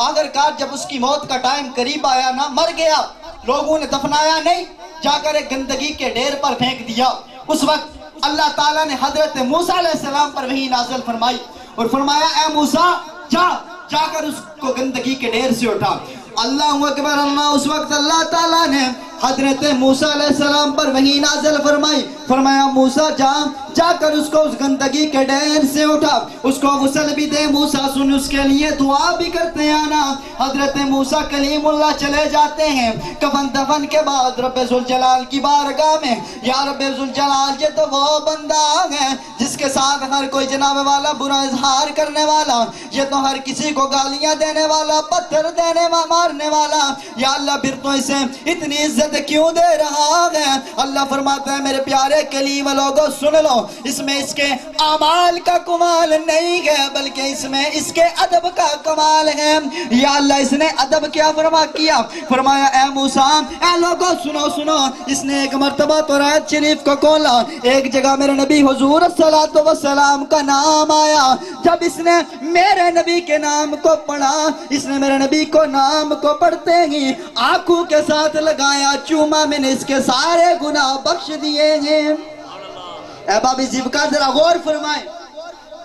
Speaker 2: آخرکار جب اس کی موت کا ٹائم قریب آیا نا، مر گیا، لوگوں نے دفنایا نہیں، جا کر ایک گندگی کے ڈھیر پر پھینک دیا۔ اس وقت اللہ تعالیٰ نے حضرت موسیٰ علیہ السلام پر وحی نازل فرمائی اور فرمایا اے موسیٰ جا کر اس کو گندگی کے ڈھیر سے اٹھا۔ اللہ اکبر اللہ، اس وقت اللہ تعالیٰ نے حضرت موسیٰ علیہ السلام پر وحی نازل فرمائی، فرمایا موسیٰ جا کر اس کو اس گندگی کے ڈھیر سے اٹھا، اس کو غسل بھی دے، موسیٰ سن اس کے لیے دعا بھی کرتے ہیں نا۔ حضرت موسیٰ کلیم اللہ چلے جاتے ہیں، کفن دفن کے بعد رب ذوالجلال کی بارگاہ میں، یا رب ذوالجلال یہ تو وہ بندہ ہے جس کے ساتھ ہر کوئی جناب والا برا اظہار کرنے والا، یہ تو ہر کسی کو گالیاں دینے والا، پتھر دینے مارنے والا، یا اللہ پھر تو اسے اتنی عزت کیوں دے رہا ہے؟ اللہ فرماتا ہے میرے پیارے کلیم لوگوں سن لو، اس میں اس کے اعمال کا کمال نہیں ہے بلکہ اس میں اس کے ادب کا کمال ہے۔ یا اللہ اس نے ادب کیا فرمایا اے موسیٰ، اے لوگوں سنو، اس نے ایک مرتبہ تورات شریف کو کھولا، ایک جگہ میرے نبی حضور صلی اللہ علیہ وسلم کا نام آیا، جب اس نے میرے نبی کے نام کو پڑھا، اس نے میرے نبی کو نام کو پڑھتے ہی آنکھوں کے ساتھ لگایا چوما، میں نے اس کے سارے گناہ بخش دیے ہیں۔ احباب زیبکار ذرا غور فرمائیں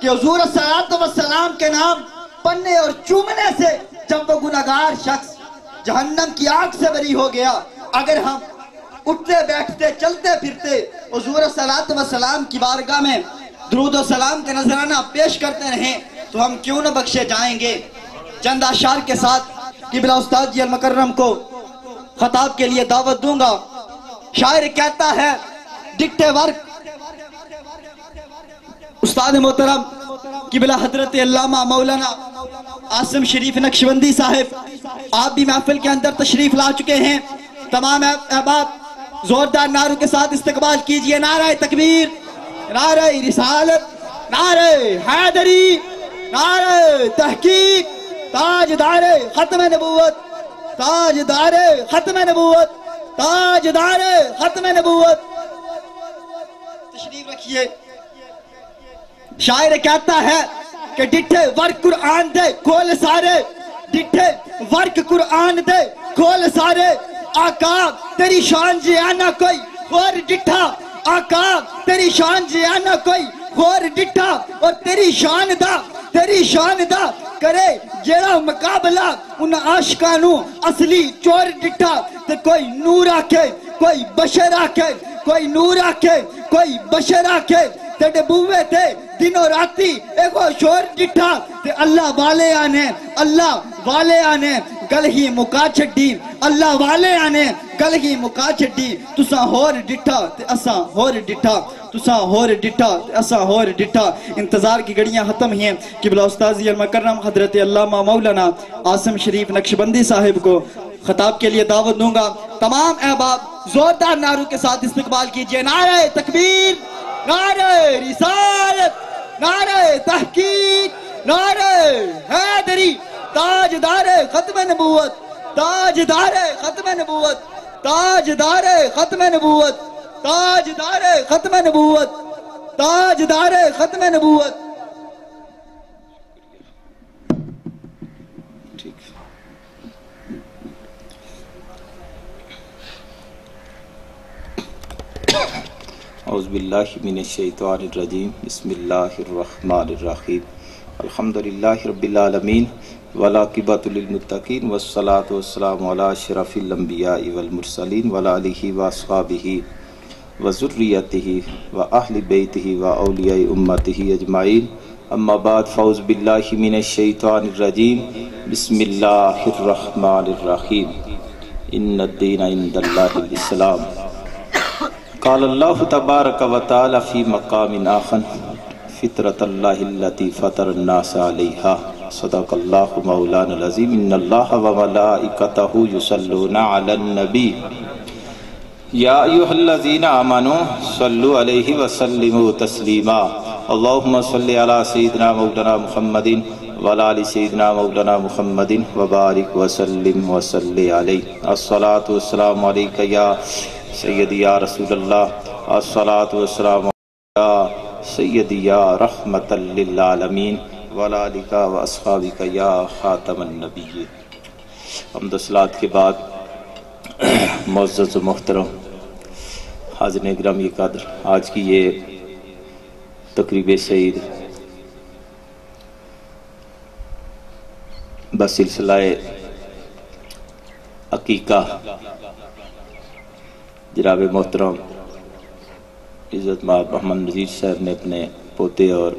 Speaker 2: کہ حضور صلی اللہ علیہ وسلم کے نام پڑھنے اور چومنے سے جب وہ گناہگار شخص جہنم کی آگ سے بری ہو گیا، اگر ہم اٹھتے بیٹھتے چلتے پھرتے حضور صلی اللہ علیہ وسلم کی بارگاہ میں درود و سلام کا نذرانہ پیش کرتے رہیں تو ہم کیوں نہ بخشے جائیں گے۔ چند اشعار کے ساتھ قبلہ استاد جی المکرم کو خطاب کے لیے دعوت دوں گا۔ شاعر کہتا ہے ڈکٹے ورک استاد محترم قبلہ حضرت علامہ مولانا عاصم شریف نقشبندی صاحب، آپ بھی محفل کے اندر تشریف لا چکے ہیں۔ تمام احباب زوردار نعروں کے ساتھ استقبال کیجئے۔ نعرہ تکبیر، نعرہ رسالت، نعرہ حیدری، نعرہ تحقیق، تاجدار ختم نبوت، تاجدار ختم نبوت، تاجدار ختم نبوت۔ تشریف رکھیے۔ شاعر کہتا ہے کہ ڈٹھے ورک قرآن دے کھول سارے، ڈٹھے ورک قرآن دے کھول سارے، آقا تیری شان جیانا کوئی اور ڈٹھا، آقا تیری شان جیانا کوئی اور ڈٹھا، اور تیری شان دا کرے جیڑا مقابلہ ان عاشقانو اصلی چور ڈٹھا، تے کوئی نور آکے کوئی بشر آکے، کوئی نور آکے کوئی بشر آکے، تیڑے بوے تے دنوں راتی ایک شور ڈٹھا، تے اللہ والے آنے گل ہی مکا چھڈی، اللہ والے آنے گل ہی مکا چھڈی، تساں ہور ڈٹھا تے اساں ہور ڈٹھا، تساں ہور ڈٹھا تے اساں ہور ڈٹھا۔ انتظار کی گھڑیاں ختم ہیں۔ قبلہ استاذی المکرم حضرت علامہ مولانا عاصم شریف نقشبندی صاحب کو خطاب کے لیے دعوت دوں گا۔ تمام احباب زوردار نعروں کے ساتھ استقبال کیجئے۔ نعرہ تکبیر، نعرہ رسالت، نعرہ تحقیق، نعرہ حیدری، تاجدار ختم نبوت، تاجدار ختم نبوت، تاجدار ختم نبوت، تاجدار ختم نبوت، تاجدار ختم نبوت۔
Speaker 8: اعوذ باللہ من الشیطان الرجیم، بسم اللہ الرحمن الرحیم، الحمدللہ رب العالمین والعاقبۃ للمتقین والصلاة والسلام علی اشرف الانبیاء والمرسلین وعلی آلہ واصحابہ وذریتہ واہل بیتہ واولیاء امتہ اجمعین، اما بعد فاعوذ باللہ من الشیطان الرجیم بسم اللہ الرحمن الرحیم ان الدین عند اللہ الاسلام قال اللہ تبارک و تعالی فی مقام آخر فطرۃ اللہ التی فطر الناس علیہا صدق اللہ مولانا العظیم ان اللہ و ملائکتہ یصلون علی النبی یا ایھا الذین آمنوا صلوا علیہ وسلموا تسلیما اللہم صلی علی سیدنا مولانا محمد وعلی آل سیدنا مولانا محمد وبارک وسلم وصلی علیہ الصلاۃ والسلام علیک یا سیدی یا رسول اللہ الصلاۃ والسلام یا سیدی یا رحمت للعالمین وعلی آلک و اصحابک یا خاتم النبیین۔ حمد و صلوات کے بعد معزز و محترم حاضرین گرامی قدر، آج کی یہ تقریب سعید بسلسلہ عقیقہ جناب محترم عزت مآب محمد نذیر صاحب نے اپنے پوتے اور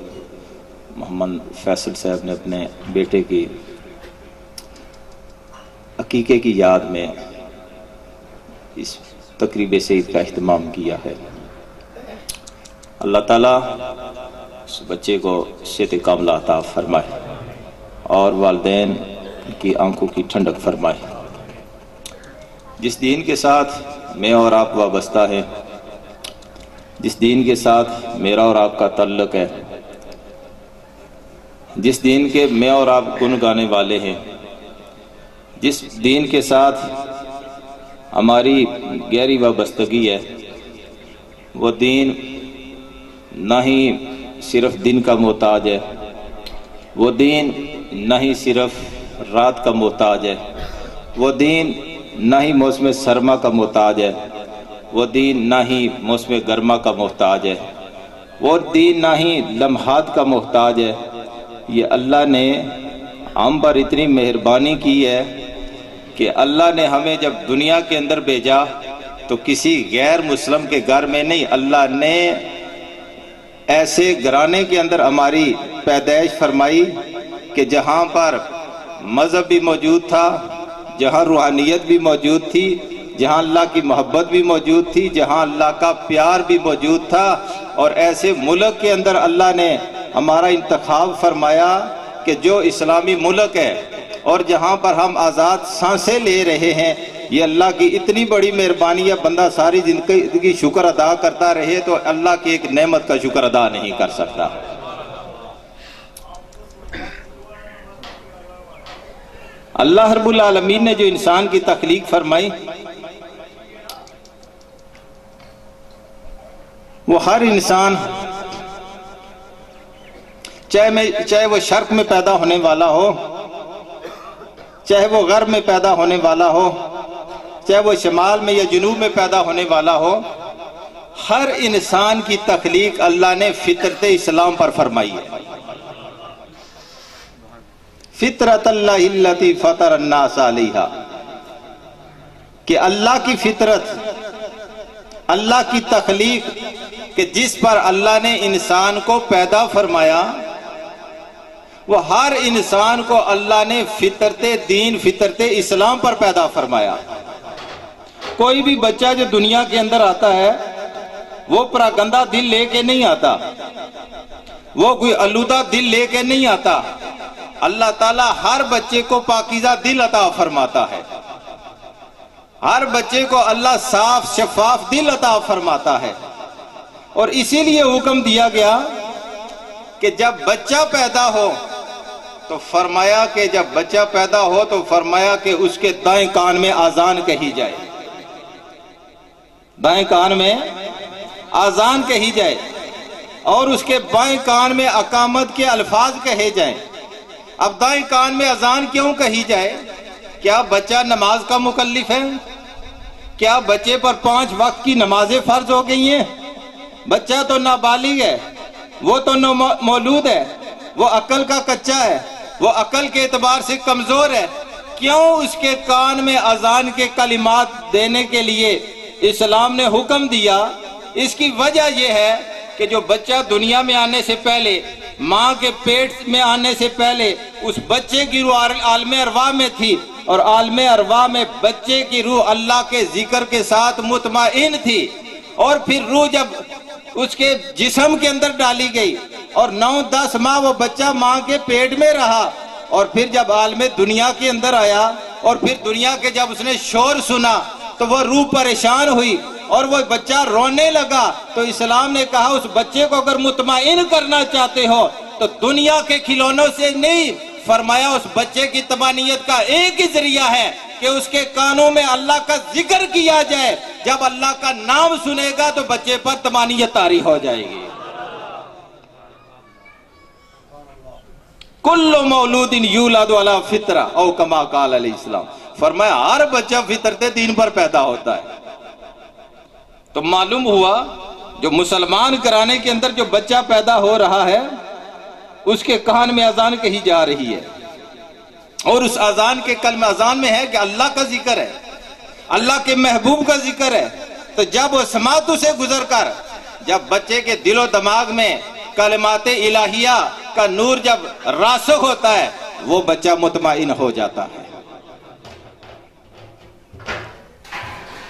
Speaker 8: محمد فیصل صاحب نے اپنے بیٹے کی عقیقے کی یاد میں اس تقریب سعید کا اہتمام کیا ہے۔ اللہ تعالیٰ اس بچے کو صحت کاملہ عطا فرمائے اور والدین کی آنکھوں کی ٹھنڈک فرمائے۔ جس دین کے ساتھ میں اور آپ وابستہ ہیں، جس دین کے ساتھ میرا اور آپ کا تعلق ہے، جس دین کے میں اور آپ گن گانے والے ہیں، جس دین کے ساتھ ہماری گہری وابستگی ہے، وہ دین نہ ہی صرف دن کا محتاج ہے، وہ دین نہ ہی صرف رات کا محتاج ہے، وہ دین نہ ہی موسم سرما کا محتاج ہے، وہ دین نہ ہی موسم گرما کا محتاج ہے، وہ دین نہ ہی لمحات کا محتاج ہے۔ یہ اللہ نے ہم پر اتنی مہربانی کی ہے کہ اللہ نے ہمیں جب دنیا کے اندر بھیجا تو کسی غیر مسلم کے گھر میں نہیں، اللہ نے ایسے گھرانے کے اندر ہماری پیدائش فرمائی کہ جہاں پر مذہب بھی موجود تھا، جہاں روحانیت بھی موجود تھی، جہاں اللہ کی محبت بھی موجود تھی، جہاں اللہ کا پیار بھی موجود تھا، اور ایسے ملک کے اندر اللہ نے ہمارا انتخاب فرمایا کہ جو اسلامی ملک ہے اور جہاں پر ہم آزاد سانسیں لے رہے ہیں، یہ اللہ کی اتنی بڑی مہربانی ہے۔ بندہ ساری زندگی شکر ادا کرتا رہے تو اللہ کی ایک نعمت کا شکر ادا نہیں کر سکتا۔ اللہ رب العالمین نے جو انسان کی تخلیق فرمائی، وہ ہر انسان چاہے وہ شرق میں پیدا ہونے والا ہو، چاہے وہ غرب میں پیدا ہونے والا ہو، چاہے وہ شمال میں یا جنوب میں پیدا ہونے والا ہو، ہر انسان کی تخلیق اللہ نے فطرت اسلام پر فرمائی ہے۔ فطرت اللہ التی فطر الناس علیہا، کہ اللہ کی فطرت، اللہ کی تخلیق کہ جس پر اللہ نے انسان کو پیدا فرمایا، وہ ہر انسان کو اللہ نے فطرت دین، فطرت اسلام پر پیدا فرمایا۔ کوئی بھی بچہ جو دنیا کے اندر آتا ہے وہ پراگندہ دل لے کے نہیں آتا، وہ کوئی آلودہ دل لے کے نہیں آتا۔ اللہ تعالیٰ ہر بچے کو پاکیزہ دل عطا فرماتا ہے، ہر بچے کو اللہ صاف شفاف دل عطا فرماتا ہے، اور اسی لیے حکم دیا گیا کہ جب بچہ پیدا ہو تو فرمایا کہ جب بچہ پیدا ہو تو فرمایا کہ اس کے دائیں کان میں آذان کہی جائے، دائیں کان میں آذان کہی جائے، اور اس کے بائیں کان میں اقامت کے الفاظ کہے جائیں۔ اب دائیں کان میں اذان کیوں کہی جائے؟ کیا بچہ نماز کا مکلف ہے؟ کیا بچے پر 5 وقت کی نمازیں فرض ہو گئی ہیں؟ بچہ تو نابالغ ہے، وہ تو مولود ہے، وہ عقل کا کچا ہے، وہ عقل کے اعتبار سے کمزور ہے، کیوں اس کے کان میں اذان کے کلمات دینے کے لیے اسلام نے حکم دیا؟ اس کی وجہ یہ ہے کہ جو بچہ دنیا میں آنے سے پہلے ماں کے پیٹ میں آنے سے پہلے اس بچے کی روح عالم ارواح میں تھی، اور عالم ارواح میں بچے کی روح اللہ کے ذکر کے ساتھ مطمئن تھی، اور پھر روح جب اس کے جسم کے اندر ڈالی گئی اور 9-10 ماہ وہ بچہ ماں کے پیٹ میں رہا، اور پھر جب عالم دنیا کے اندر آیا اور پھر دنیا کے جب اس نے شور سنا تو وہ روح پریشان ہوئی اور وہ بچہ رونے لگا، تو اسلام نے کہا اس بچے کو اگر مطمئن کرنا چاہتے ہو تو دنیا کے کھلونوں سے نہیں، فرمایا اس بچے کی طمانینت کا ایک ہی ذریعہ ہے کہ اس کے کانوں میں اللہ کا ذکر کیا جائے، جب اللہ کا نام سنے گا تو بچے پر طمانینت طاری ہو جائے گی۔ کل مولود یولد علی فطرہ او کما قال علیہ السلام، فرمایا ہر بچہ فطرت دین پر پیدا ہوتا ہے۔ تو معلوم ہوا جو مسلمان کرانے کے اندر جو بچہ پیدا ہو رہا ہے اس کے کان میں اذان کہی جا رہی ہے، اور اس اذان کے کلمہ اذان میں ہے کہ اللہ کا ذکر ہے، اللہ کے محبوب کا ذکر ہے۔ تو جب وہ سماعتوں سے گزر کر جب بچے کے دل و دماغ میں کلمات الہیہ کا نور جب راسخ ہوتا ہے وہ بچہ مطمئن ہو جاتا ہے۔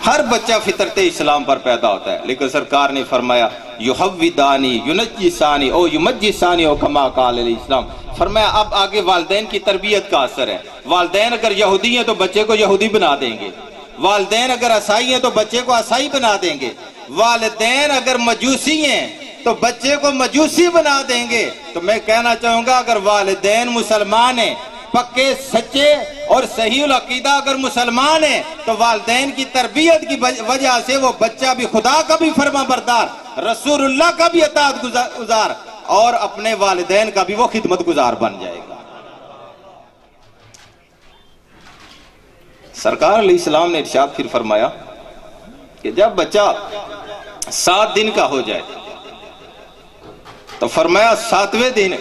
Speaker 8: ہر بچہ فطرت اسلام پر پیدا ہوتا ہے، لیکن سرکار نے فرمایا یحودانی ینجسانی او یمجسانی او کما قال علیہ السلام، فرمایا اب آگے والدین کی تربیت کا اثر ہے۔ والدین اگر یہودی ہیں تو بچے کو یہودی بنا دیں گے، والدین اگر عیسائی ہیں تو بچے کو عیسائی بنا دیں گے، والدین اگر مجوسی ہیں تو بچے کو مجوسی بنا دیں گے۔ تو میں کہنا چاہوں گا اگر والدین مسلمان ہیں، پکے سچے اور صحیح العقیدہ اگر مسلمان ہیں، تو والدین کی تربیت کی وجہ سے وہ بچہ بھی خدا کا بھی فرما بردار، رسول اللہ کا بھی اطاعت گزار، اور اپنے والدین کا بھی وہ خدمت گزار بن جائے گا۔ سرکار علیہ السلام نے ارشاد پھر فرمایا کہ جب بچہ 7 دن کا ہو جائے تو فرمایا 7ویں دن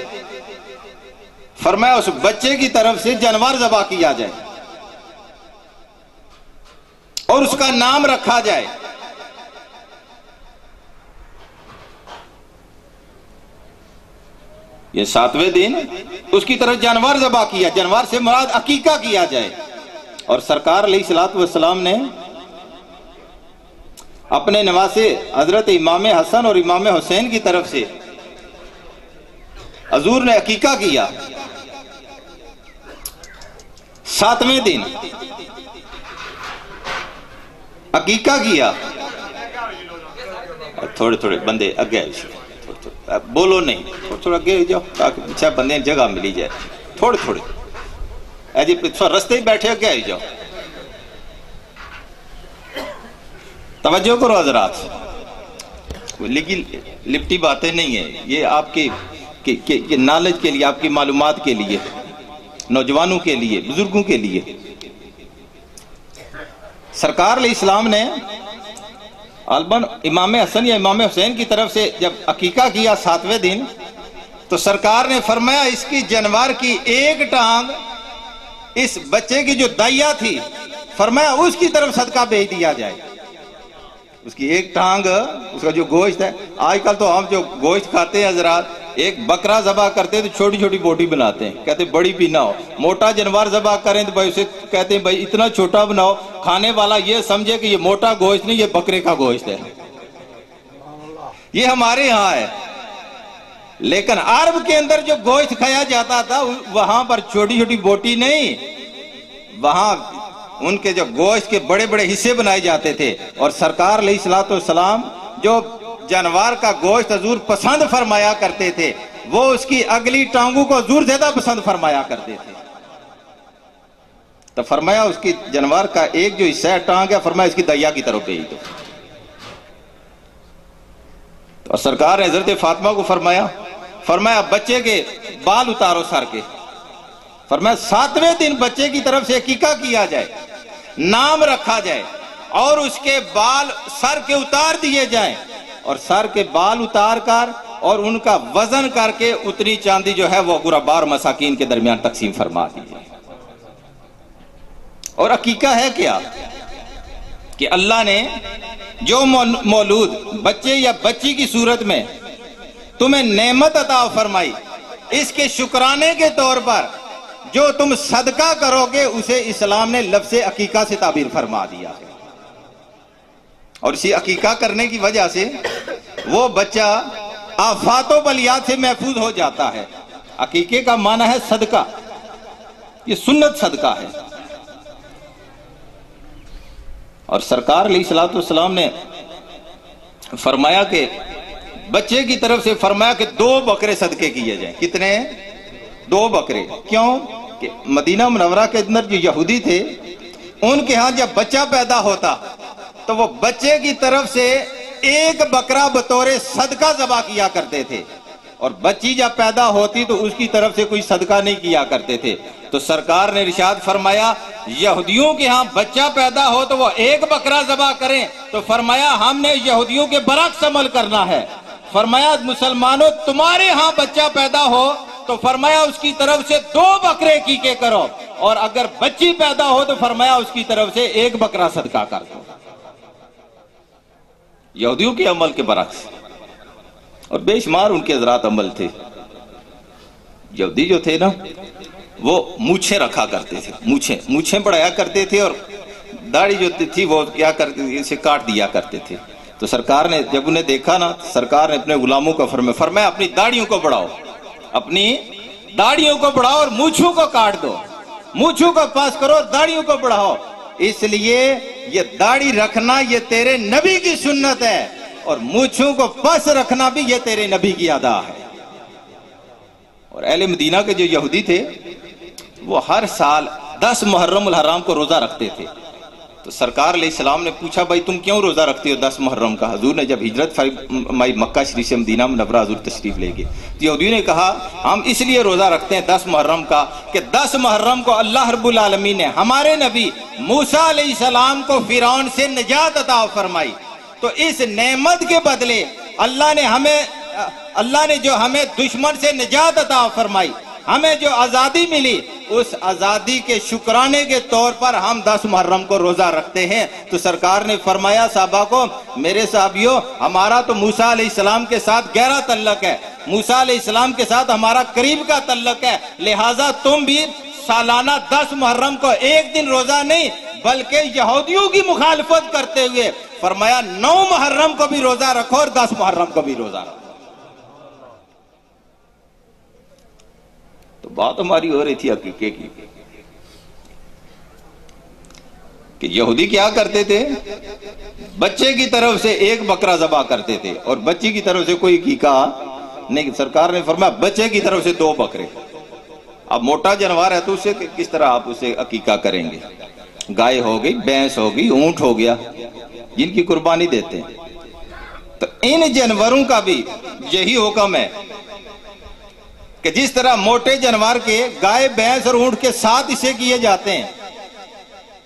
Speaker 8: فرمایا اس بچے کی طرف سے جانور ذبح کیا جائے اور اس کا نام رکھا جائے۔ یہ 7ویں دن اس کی طرف جانور ذبح کیا، جانور سے مراد عقیقہ کیا جائے۔ اور سرکار علیہ السلام نے اپنے نواسے حضرت امام حسن اور امام حسین کی طرف سے حضور نے عقیقہ کیا 7ویں دن عقیقہ کیا۔ تھوڑے بندے اگے بولو نہیں، تھوڑے اگے جاؤ تاکہ پیچھے بندے جگہ ملی جائے، تھوڑے جی رستے ہی بیٹھے اگے آئی جاؤ۔ توجہ کرو حضرات، لیکن لپٹی باتیں نہیں ہیں، یہ آپ کی نالج کے لیے، آپ کی معلومات کے لیے، نوجوانوں کے لیے، بزرگوں کے لیے۔ سرکار علیہ السلام نے غالباً امام حسن یا امام حسین کی طرف سے جب عقیقہ کیا 7ویں دن، تو سرکار نے فرمایا اس کی جانور کی ایک ٹانگ اس بچے کی جو دائیا تھی، فرمایا اس کی طرف صدقہ بھیج دیا جائے۔ اس کی ایک ٹانگ، اس کا جو گوشت ہے، آج کل تو ہم جو گوشت کھاتے ہیں حضرات، ایک بکرا ذبح کرتے تو چھوٹی چھوٹی بوٹی بناتے ہیں، کہتے بڑی بھی نہ ہو۔ موٹا جانور ذبح کریں تو بھائی اسے کہتے ہیں بھائی اتنا چھوٹا بناؤ، کھانے والا یہ سمجھے کہ یہ موٹا گوشت نہیں، یہ بکرے کا گوشت ہے۔ یہ ہمارے یہاں ہے، لیکن عرب کے اندر جو گوشت کھایا جاتا تھا وہاں پر چھوٹی چھوٹی بوٹی نہیں، وہاں ان کے جو گوشت کے بڑے بڑے حصے بنائے جاتے تھے۔ اور سرکار علیہ السلام جو جانور کا گوشت حضور پسند فرمایا کرتے تھے، وہ اس کی اگلی ٹانگوں کو حضور زیادہ پسند فرمایا کرتے تھے۔ تو فرمایا اس کی جانور کا ایک جو حصہ ہے ٹانگ ہے، فرمایا اس کی دائیا کی طرف بھیج دو۔ اور سرکار نے حضرت فاطمہ کو فرمایا بچے کے بال اتارو سر کے، فرمایا 7ویں دن بچے کی طرف سے عقیقہ کیا جائے، نام رکھا جائے، اور اس کے بال سر کے اتار دیے جائیں، اور سر کے بال اتار کر اور ان کا وزن کر کے اتنی چاندی جو ہے وہ غربا اور مساکین کے درمیان تقسیم فرما دیجیے۔ اور عقیقہ ہے کیا کہ اللہ نے جو مولود بچے یا بچی کی صورت میں تمہیں نعمت عطا فرمائی، اس کے شکرانے کے طور پر جو تم صدقہ کرو گے اسے اسلام نے لفظ عقیقہ سے تعبیر فرما دیا ہے، اور اسی عقیقہ کرنے کی وجہ سے وہ بچہ آفات و بلیات سے محفوظ ہو جاتا ہے۔ عقیقے کا معنی ہے صدقہ، یہ سنت صدقہ ہے۔ اور سرکار علیہ الصلوۃ والسلام نے فرمایا کہ بچے کی طرف سے فرمایا کہ 2 بکرے صدقے کیے جائیں۔ کتنے؟ 2 بکرے۔ کیوں؟ کہ مدینہ منورہ کے اندر جو یہودی تھے ان کے ہاں جب بچہ پیدا ہوتا تو وہ بچے کی طرف سے 1 بکرا بطور صدقہ ذبح کیا کرتے تھے، اور بچی جب پیدا ہوتی تو اس کی طرف سے کوئی صدقہ نہیں کیا کرتے تھے۔ تو سرکار نے ارشاد فرمایا یہودیوں کے ہاں بچہ پیدا ہو تو وہ 1 بکرا ذبح کریں، تو فرمایا ہم نے یہودیوں کے برعکس عمل کرنا ہے۔ فرمایا مسلمانوں تمہارے ہاں بچہ پیدا ہو تو فرمایا اس کی طرف سے 2 بکرے کی کرو، اور اگر بچی پیدا ہو تو فرمایا اس کی طرف سے 1 بکرا صدقہ کر دو۔ یہودیوں کے عمل کے برعکس، اور بے شمار ان کے حضرات عمل تھے۔ یہودی جو تھے نا وہ مونچھیں رکھا کرتے تھے، مونچھیں بڑھایا کرتے تھے، اور داڑھی جو تھی وہ کیا کرتے تھے، اسے کاٹ دیا کرتے تھے۔ تو سرکار نے جب انہیں دیکھا نا، سرکار نے اپنے غلاموں کو فرمایا اپنی داڑھیوں کو بڑھاؤ، اپنی داڑھیوں کو بڑھاؤ اور مونچھوں کو کاٹ دو، مونچھوں کو پاس کرو، داڑھیوں کو بڑھاؤ، اس لیے یہ داڑھی رکھنا یہ تیرے نبی کی سنت ہے، اور مونچھوں کو پاس رکھنا بھی یہ تیرے نبی کی ادا ہے۔ اور اہل مدینہ کے جو یہودی تھے وہ ہر سال 10 محرم الحرام کو روزہ رکھتے تھے۔ تو سرکار علیہ السلام نے پوچھا بھائی تم کیوں روزہ رکھتے ہو 10 محرم کا؟ حضور نے جب ہجرت فرمائی مکہ شریف سے مدینہ منورہ حضور تشریف لے گئے، تو یہودیوں نے کہا ہم اس لیے روزہ رکھتے ہیں 10 محرم کا کہ 10 محرم کو اللہ رب العالمین نے ہمارے نبی موسیٰ علیہ السلام کو فرعون سے نجات عطا فرمائی، تو اس نعمت کے بدلے اللہ نے جو ہمیں دشمن سے نجات عطا فرمائی، ہمیں جو آزادی ملی، اس آزادی کے شکرانے کے طور پر ہم 10 محرم کو روزہ رکھتے ہیں۔ تو سرکار نے فرمایا صحابہ کو میرے صحابیوں ہمارا تو موسیٰ علیہ السلام کے ساتھ گہرا تعلق ہے، موسیٰ علیہ السلام کے ساتھ ہمارا قریب کا تعلق ہے، لہٰذا تم بھی سالانہ 10 محرم کو ایک دن روزہ نہیں بلکہ یہودیوں کی مخالفت کرتے ہوئے فرمایا 9 محرم کو بھی روزہ رکھو اور 10 محرم کو بھی روزہ رکھو۔ تو بات ہماری ہو رہی تھی عقیقے کی کہ یہودی کیا کرتے تھے، بچے کی طرف سے 1 بکرا ذبح کرتے تھے اور بچی کی طرف سے کوئی عقیقہ نہیں۔ سرکار نے فرمایا بچے کی طرف سے 2 بکرے۔ اب موٹا جانور ہے تو اسے کس طرح آپ اسے عقیقہ کریں گے؟ گائے ہو گئی، بھینس ہو گئی، اونٹ ہو گیا، جن کی قربانی دیتے ہیں۔ تو ان جانوروں کا بھی یہی حکم ہے کہ جس طرح موٹے جانور کے گائے بھینس اور اونٹ کے ساتھ اسے کیے جاتے ہیں،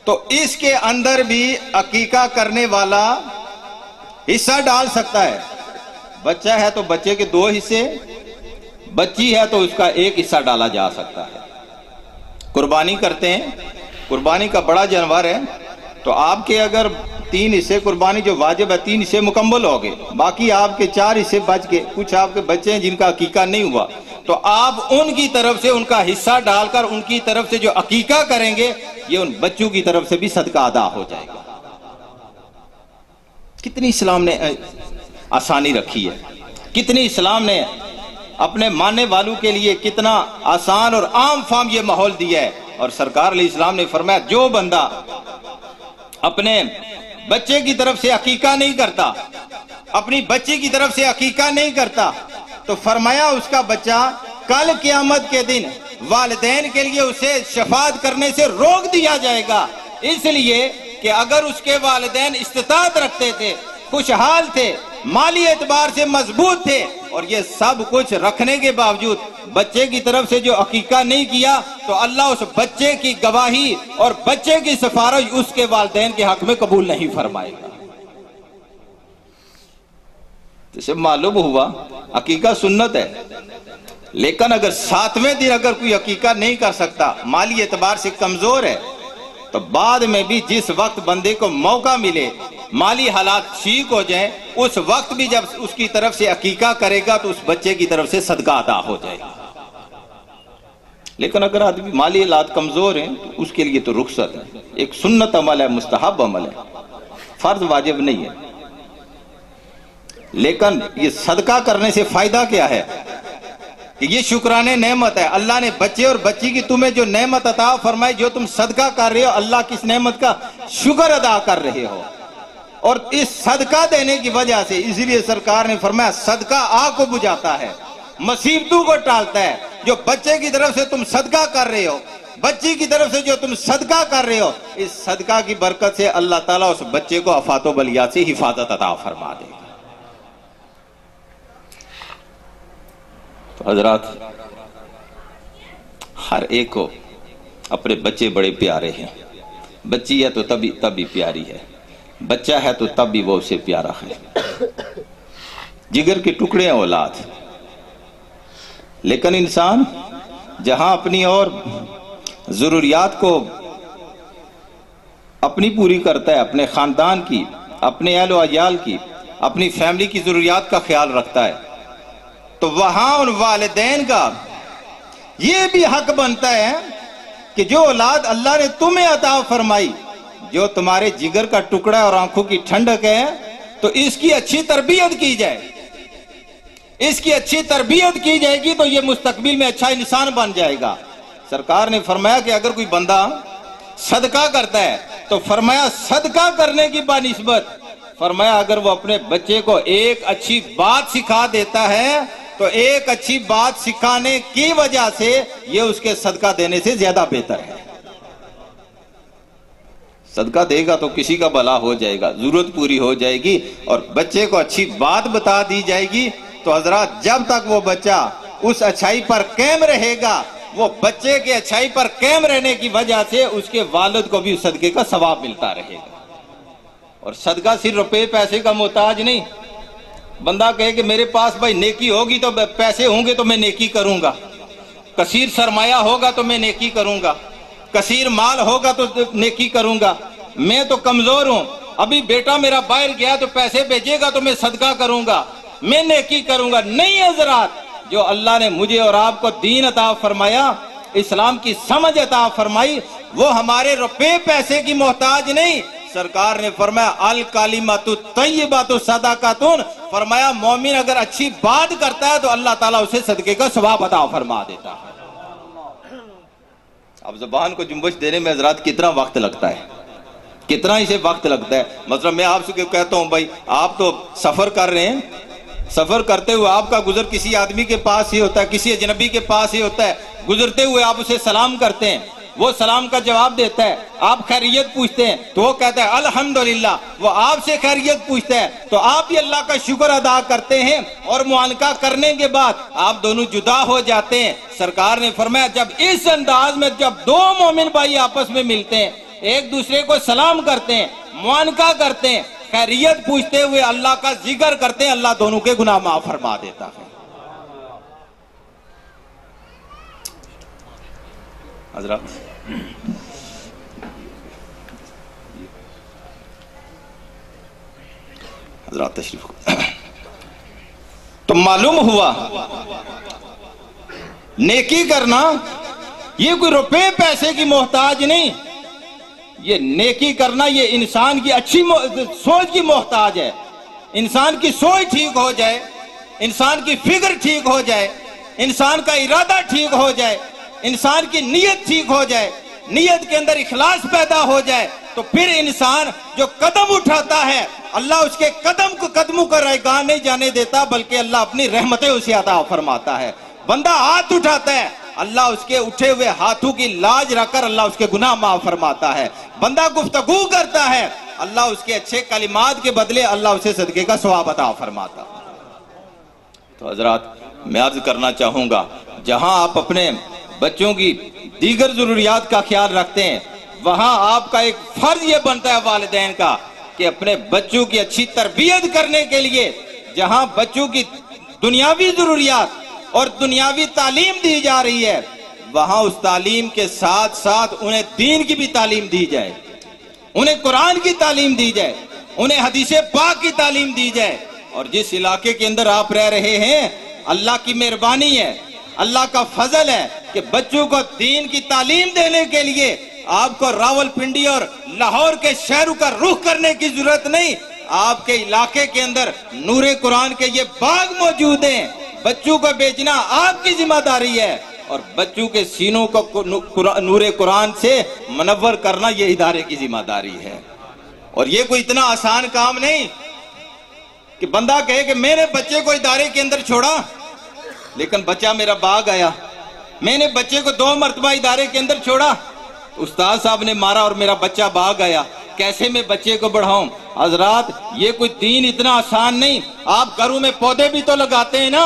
Speaker 8: تو اس کے اندر بھی عقیقہ کرنے والا حصہ ڈال سکتا ہے۔ بچہ ہے تو بچے کے 2 حصے، بچی ہے تو اس کا 1 حصہ ڈالا جا سکتا ہے۔ قربانی کرتے ہیں، قربانی کا بڑا جانور ہے تو آپ کے اگر 3 حصے قربانی جو واجب ہے 3 حصے مکمل ہو گئے، باقی آپ کے 4 حصے بچ گئے، کچھ آپ کے بچے ہیں جن کا عقیقہ نہیں ہوا، تو آپ ان کی طرف سے ان کا حصہ ڈال کر ان کی طرف سے جو عقیقہ کریں گے یہ ان بچوں کی طرف سے بھی صدقہ ادا ہو جائے گا۔ کتنی اسلام نے آسانی رکھی ہے، کتنی اسلام نے اپنے ماننے والوں کے لیے کتنا آسان اور عام فام یہ ماحول دیا ہے۔ اور سرکار علیہ السلام نے فرمایا جو بندہ اپنے بچے کی طرف سے عقیقہ نہیں کرتا، اپنی بچی کی طرف سے عقیقہ نہیں کرتا، تو فرمایا اس کا بچہ کل قیامت کے دن والدین کے لیے اسے شفاعت کرنے سے روک دیا جائے گا، اس لیے کہ اگر اس کے والدین استطاعت رکھتے تھے، خوشحال تھے، مالی اعتبار سے مضبوط تھے، اور یہ سب کچھ رکھنے کے باوجود بچے کی طرف سے جو عقیقہ نہیں کیا، تو اللہ اس بچے کی گواہی اور بچے کی سفارش اس کے والدین کے حق میں قبول نہیں فرمائے گا۔ جسے معلوم ہوا عقیقہ سنت ہے، لیکن اگر 7ویں دن اگر کوئی عقیقہ نہیں کر سکتا، مالی اعتبار سے کمزور ہے، تو بعد میں بھی جس وقت بندے کو موقع ملے، مالی حالات ٹھیک ہو جائیں، اس وقت بھی جب اس کی طرف سے عقیقہ کرے گا تو اس بچے کی طرف سے صدقہ ادا ہو جائے گا۔ لیکن اگر آدمی مالی حالات کمزور ہیں تو اس کے لیے تو رخصت ہے، ایک سنت عمل ہے، مستحب عمل ہے، فرض واجب نہیں ہے۔ لیکن یہ صدقہ کرنے سے فائدہ کیا ہے کہ یہ شکرانے نعمت ہے، اللہ نے بچے اور بچی کی تمہیں جو نعمت عطا فرمائی، جو تم صدقہ کر رہے ہو، اللہ کی اس نعمت کا شکر ادا کر رہے ہو، اور اس صدقہ دینے کی وجہ سے اس لیے سرکار نے فرمایا صدقہ آگ کو بجھاتا ہے، مصیبتوں کو ٹالتا ہے۔ جو بچے کی طرف سے تم صدقہ کر رہے ہو، بچی کی طرف سے جو تم صدقہ کر رہے ہو، اس صدقہ کی برکت سے اللہ تعالیٰ اس بچے کو آفات و بلیات سے حفاظت عطا فرما دے گا۔ تو حضرات، ہر ایک کو اپنے بچے بڑے پیارے ہیں، بچی ہے تو تب بھی پیاری ہے، بچہ ہے تو تب بھی وہ اسے پیارا ہے، جگر کے ٹکڑے ہیں اولاد۔ لیکن انسان جہاں اپنی اور ضروریات کو اپنی پوری کرتا ہے، اپنے خاندان کی، اپنے اہل و عیال کی، اپنی فیملی کی ضروریات کا خیال رکھتا ہے، تو وہاں ان والدین کا یہ بھی حق بنتا ہے کہ جو اولاد اللہ نے تمہیں عطا فرمائی، جو تمہارے جگر کا ٹکڑا اور آنکھوں کی ٹھنڈک ہے، تو اس کی اچھی تربیت کی جائے، اس کی اچھی تربیت کی جائے گی تو یہ مستقبل میں اچھا انسان بن جائے گا۔ سرکار نے فرمایا کہ اگر کوئی بندہ صدقہ کرتا ہے تو فرمایا صدقہ کرنے کی بنسبت، فرمایا اگر وہ اپنے بچے کو ایک اچھی بات سکھا دیتا ہے تو ایک اچھی بات سکھانے کی وجہ سے یہ اس کے صدقہ دینے سے زیادہ بہتر ہے۔ صدقہ دے گا تو کسی کا بھلا ہو جائے گا، ضرورت پوری ہو جائے گی، اور بچے کو اچھی بات بتا دی جائے گی تو حضرات جب تک وہ بچہ اس اچھائی پر قائم رہے گا، وہ بچے کے اچھائی پر قائم رہنے کی وجہ سے اس کے والد کو بھی اس صدقے کا ثواب ملتا رہے گا۔ اور صدقہ صرف روپے پیسے کا محتاج نہیں۔ بندہ کہے کہ میرے پاس بھائی نیکی ہوگی تو پیسے ہوں گے تو میں نیکی کروں گا، کثیر سرمایہ ہوگا تو میں نیکی کروں گا، کثیر مال ہوگا تو نیکی کروں گا، میں تو کمزور ہوں، ابھی بیٹا میرا باہر گیا تو پیسے بھیجے گا تو میں صدقہ کروں گا، میں نیکی کروں گا۔ نہیں حضرات، جو اللہ نے مجھے اور آپ کو دین عطا فرمایا، اسلام کی سمجھ عطا فرمائی، وہ ہمارے روپے پیسے کی محتاج نہیں۔ سرکار نے فرمایا الکلمۃ الطیبۃ صدقۃ، فرمایا مومن اگر اچھی بات کرتا ہے تو اللہ تعالیٰ اسے صدقے کا ثواب عطا فرما دیتا ہے۔ اب زبان کو جنبش دینے میں حضرات کتنا وقت لگتا ہے، کتنا اسے وقت لگتا ہے۔ مثلا میں آپ سے کہتا ہوں بھائی آپ تو سفر کر رہے ہیں، سفر کرتے ہوئے آپ کا گزر کسی آدمی کے پاس ہی ہوتا ہے، کسی اجنبی کے پاس ہی ہوتا ہے، گزرتے ہوئے آپ اسے سلام کرتے ہیں، وہ سلام کا جواب دیتا ہے، آپ خیریت پوچھتے ہیں تو وہ کہتا ہے الحمدللہ، وہ آپ سے خیریت پوچھتا ہے تو آپ بھی اللہ کا شکر ادا کرتے ہیں، اور معانقہ کرنے کے بعد آپ دونوں جدا ہو جاتے ہیں۔ سرکار نے فرمایا جب اس انداز میں جب دو مومن بھائی آپس میں ملتے ہیں، ایک دوسرے کو سلام کرتے ہیں، معانقہ کرتے ہیں، خیریت پوچھتے ہوئے اللہ کا ذکر کرتے ہیں، اللہ دونوں کے گناہ معاف فرما دیتا ہے۔ حضرات تشریف تو معلوم ہوا نیکی کرنا یہ کوئی روپے پیسے کی محتاج نہیں، یہ نیکی کرنا یہ انسان کی اچھی سوچ کی محتاج ہے۔ انسان کی سوچ ٹھیک ہو جائے، انسان کی فکر ٹھیک ہو جائے، انسان کا ارادہ ٹھیک ہو جائے، انسان کی نیت ٹھیک ہو جائے، نیت کے اندر اخلاص پیدا ہو جائے، تو پھر انسان جو قدم اٹھاتا ہے اللہ اس کے قدموں کو رائیگاں نہیں جانے دیتا، بلکہ اللہ اپنی رحمتیں اسے عطا فرماتا ہے۔ بندہ ہاتھ اٹھاتا ہے، اللہ اس کے اٹھے ہوئے ہاتھوں کی لاج رکھ کر اللہ اس کے گناہ معاف فرماتا ہے۔ بندہ گفتگو کرتا ہے، اللہ اس کے اچھے کلمات کے بدلے اللہ اسے صدقے کا ثواب عطا فرماتا ہے۔ تو حضرات میں عرض کرنا چاہوں گا، جہاں آپ اپنے بچوں کی دیگر ضروریات کا خیال رکھتے ہیں، وہاں آپ کا ایک فرض یہ بنتا ہے والدین کا کہ اپنے بچوں کی اچھی تربیت کرنے کے لیے جہاں بچوں کی دنیاوی ضروریات اور دنیاوی تعلیم دی جا رہی ہے، وہاں اس تعلیم کے ساتھ ساتھ انہیں دین کی بھی تعلیم دی جائے، انہیں قرآن کی تعلیم دی جائے، انہیں حدیث پاک کی تعلیم دی جائے۔ اور جس علاقے کے اندر آپ رہ رہے ہیں، اللہ کی مہربانی ہے، اللہ کا فضل ہے کہ بچوں کو دین کی تعلیم دینے کے لیے آپ کو راول پنڈی اور لاہور کے شہروں کا رخ کرنے کی ضرورت نہیں. آپ کے علاقے کے اندر نور قرآن کے یہ باغ موجود ہیں. بچوں کو بیچنا آپ کی ذمہ داری ہے اور بچوں کے سینوں کو نور قرآن سے منور کرنا یہ ادارے کی ذمہ داری ہے. اور یہ کوئی اتنا آسان کام نہیں کہ بندہ کہے کہ میں نے بچے کو ادارے کے اندر چھوڑا لیکن بچہ میرا بھاگ آیا. میں نے بچے کو 2 مرتبہ ادارے کے اندر چھوڑا, استاد صاحب نے مارا اور میرا بچہ بھاگ آیا. کیسے میں بچے کو بڑھاؤں؟ حضرات یہ کوئی دین اتنا آسان نہیں. آپ گھروں میں پودے بھی تو لگاتے ہیں نا.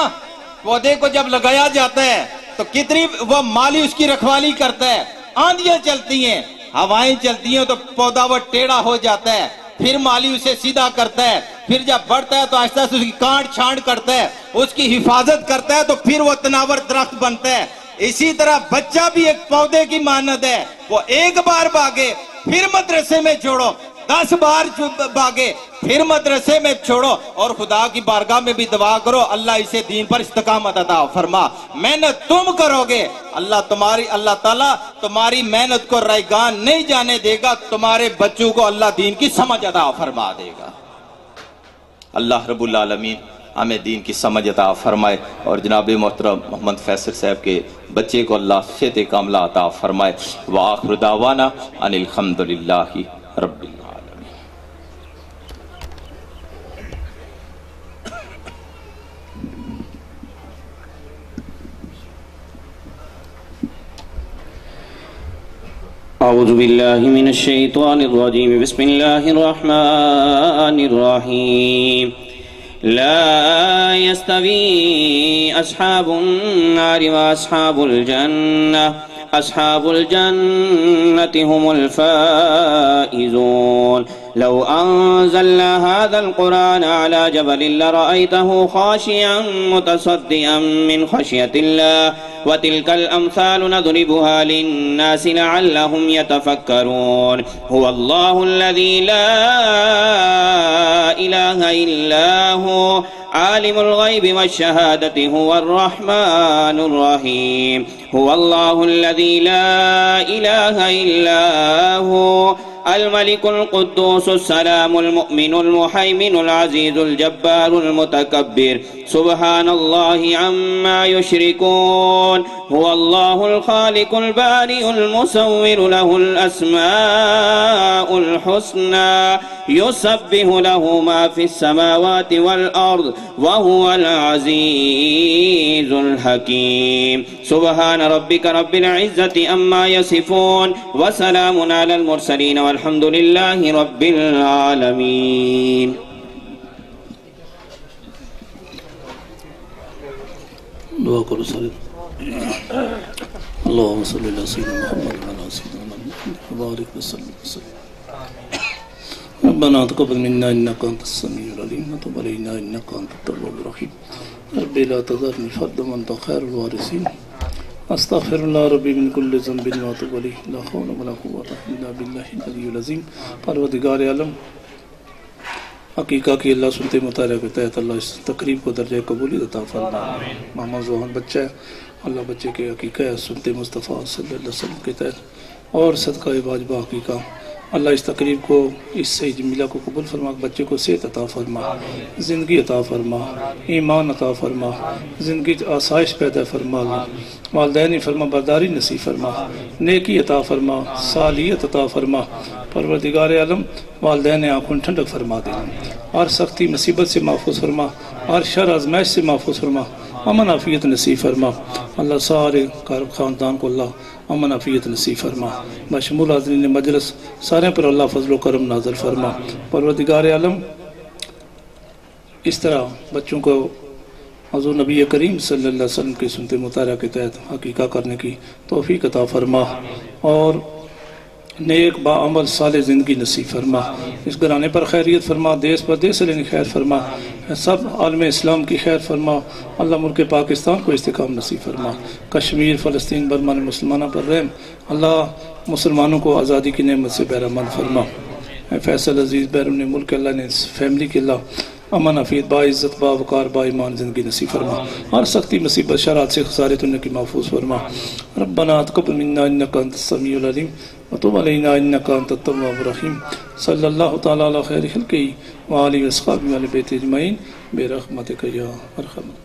Speaker 8: پودے کو جب لگایا جاتا ہے تو کتنی وہ مالی اس کی رکھوالی کرتا ہے. آندیاں چلتی ہیں, ہوائیں چلتی ہیں تو پودا وہ ٹیڑھا ہو جاتا ہے, پھر مالی اسے سیدھا کرتا ہے, پھر جب بڑھتا ہے تو آہستہ سے اس کی کانٹ چھانٹ کرتا ہے, اس کی حفاظت کرتا ہے تو پھر وہ تناور درخت بنتا ہے. اسی طرح بچہ بھی ایک پودے کی مانند ہے. وہ ایک بار بھاگے پھر مدرسے میں چھوڑو, 10 بار بھاگے پھر مدرسے میں چھوڑو, اور خدا کی بارگاہ میں بھی دعا کرو اللہ اسے دین پر استقامت عطا فرما. محنت تم کرو گے, اللہ تعالیٰ تمہاری محنت کو رائگان نہیں جانے دے گا. تمہارے بچوں کو اللہ دین کی سمجھ عطا فرما دے گا. اللہ رب العالمین ہمیں دین کی سمجھ عطا فرمائے اور جناب محترم محمد فیصل صاحب کے بچے کو اللہ صحت کاملہ عطا فرمائے. وآخر دعوانا ان الحمدللہ رب العالمین.
Speaker 5: اعوذ باللہ من الشیطان الرجیم. بسم اللہ الرحمن الرحیم. لا يستوي أصحاب النار وأصحاب الجنة. أصحاب الجنة هم الفائزون. لو أنزلنا هذا القرآن على جبل لرأيته خاشعا متصدعا من خشية الله. وتلك الأمثال نضربها للناس لعلهم يتفكرون. هو الله الذي لا إله إلا هو عالم الغيب والشهادة هو الرحمن الرحيم. هو الله الذي لا إله إلا هو الملك القدوس السلام المؤمن المهيمن العزيز الجبار المتكبر. سبحان الله عما يشركون. هو الله الخالق البارئ المصور له الأسماء الحسنى يسبح له ما في السماوات والأرض وهو العزيز الحكيم. سبحان ربك رب العزة عما يصفون وسلام على المرسلين والحمد لله رب العالمين.
Speaker 9: دعا کرو سارے. اللهم صل على سيدنا محمد وعلى سيدنا محمد وبارك وسلم. ربنا تقبل منا انك انت السميع العليم وتب علينا انك انت التواب الرحيم. ربي لا تذرني فردا وانت خير الوارثين. استغفر الله ربي من كل ذنب واتوب اليه. لا حول ولا قوة الا بالله العلي العظيم. پروردگار عالم حقیقہ کی اللہ سنتے مطالعہ کے تحت اللہ اس تقریب کو درجہ قبولی عطا فرما. محمد زوہن بچہ ہے, اللہ بچے کے حقیقہ ہے سنتے مصطفیٰ صلی اللہ علیہ وسلم کے تحت اور صدقہ واجبہ حقیقہ اللہ اس تقریب کو اس سے جمیلہ کو قبول فرما. بچے کو صحت عطا فرما, زندگی عطا فرما, ایمان عطا فرما, زندگی آسائش پیدا فرما. والدین فرما برداری نصیب فرما, نیکی عطا فرما, صالحیت عطا فرما. پروردگار عالم والدین آنکھوں ٹھنڈک فرما دے, ہر سختی مصیبت سے محفوظ فرما, ہر شر آزمائش سے محفوظ فرما, امن عافیت نصیب فرما. اللہ سارے خاندان کو اللہ امن عافیت نصیب فرما. بشمول حاضرین مجلس سارے پر اللہ فضل و کرم نازل فرما. پروردگار عالم اس طرح بچوں کو حضور نبی کریم صلی اللہ علیہ وسلم کی سنت مطالعہ کے تحت حقیقہ کرنے کی توفیق عطا فرما اور نیک با عمل صالح زندگی نصیب فرما. اس گھرانے پر خیریت فرما, دیس پر دیس لینے خیر فرما, سب عالم اسلام کی خیر فرما. اللہ ملک پاکستان کو استحکام نصیب فرما. کشمیر, فلسطین, برمان مسلمانوں پر رحم. اللہ مسلمانوں کو آزادی کی نعمت سے بہرمند فرما. فیصل عزیز بیرون ملک اللہ نے اس فیملی کے اللہ امن حفیظ باعزت باوقار با ایمان زندگی نصیب فرما، ہر سختی مصیبت شرات سے خسارے تو کی محفوظ فرما۔ ربنا تقبل منا انک انت السمیع العلیم وتب علینا انک انت التواب الرحیم۔ صلی اللہ تعالی علی خیر خلقہ وآلہ واصحابہ وآل بیت اجمعین برحمتک یا ارحم۔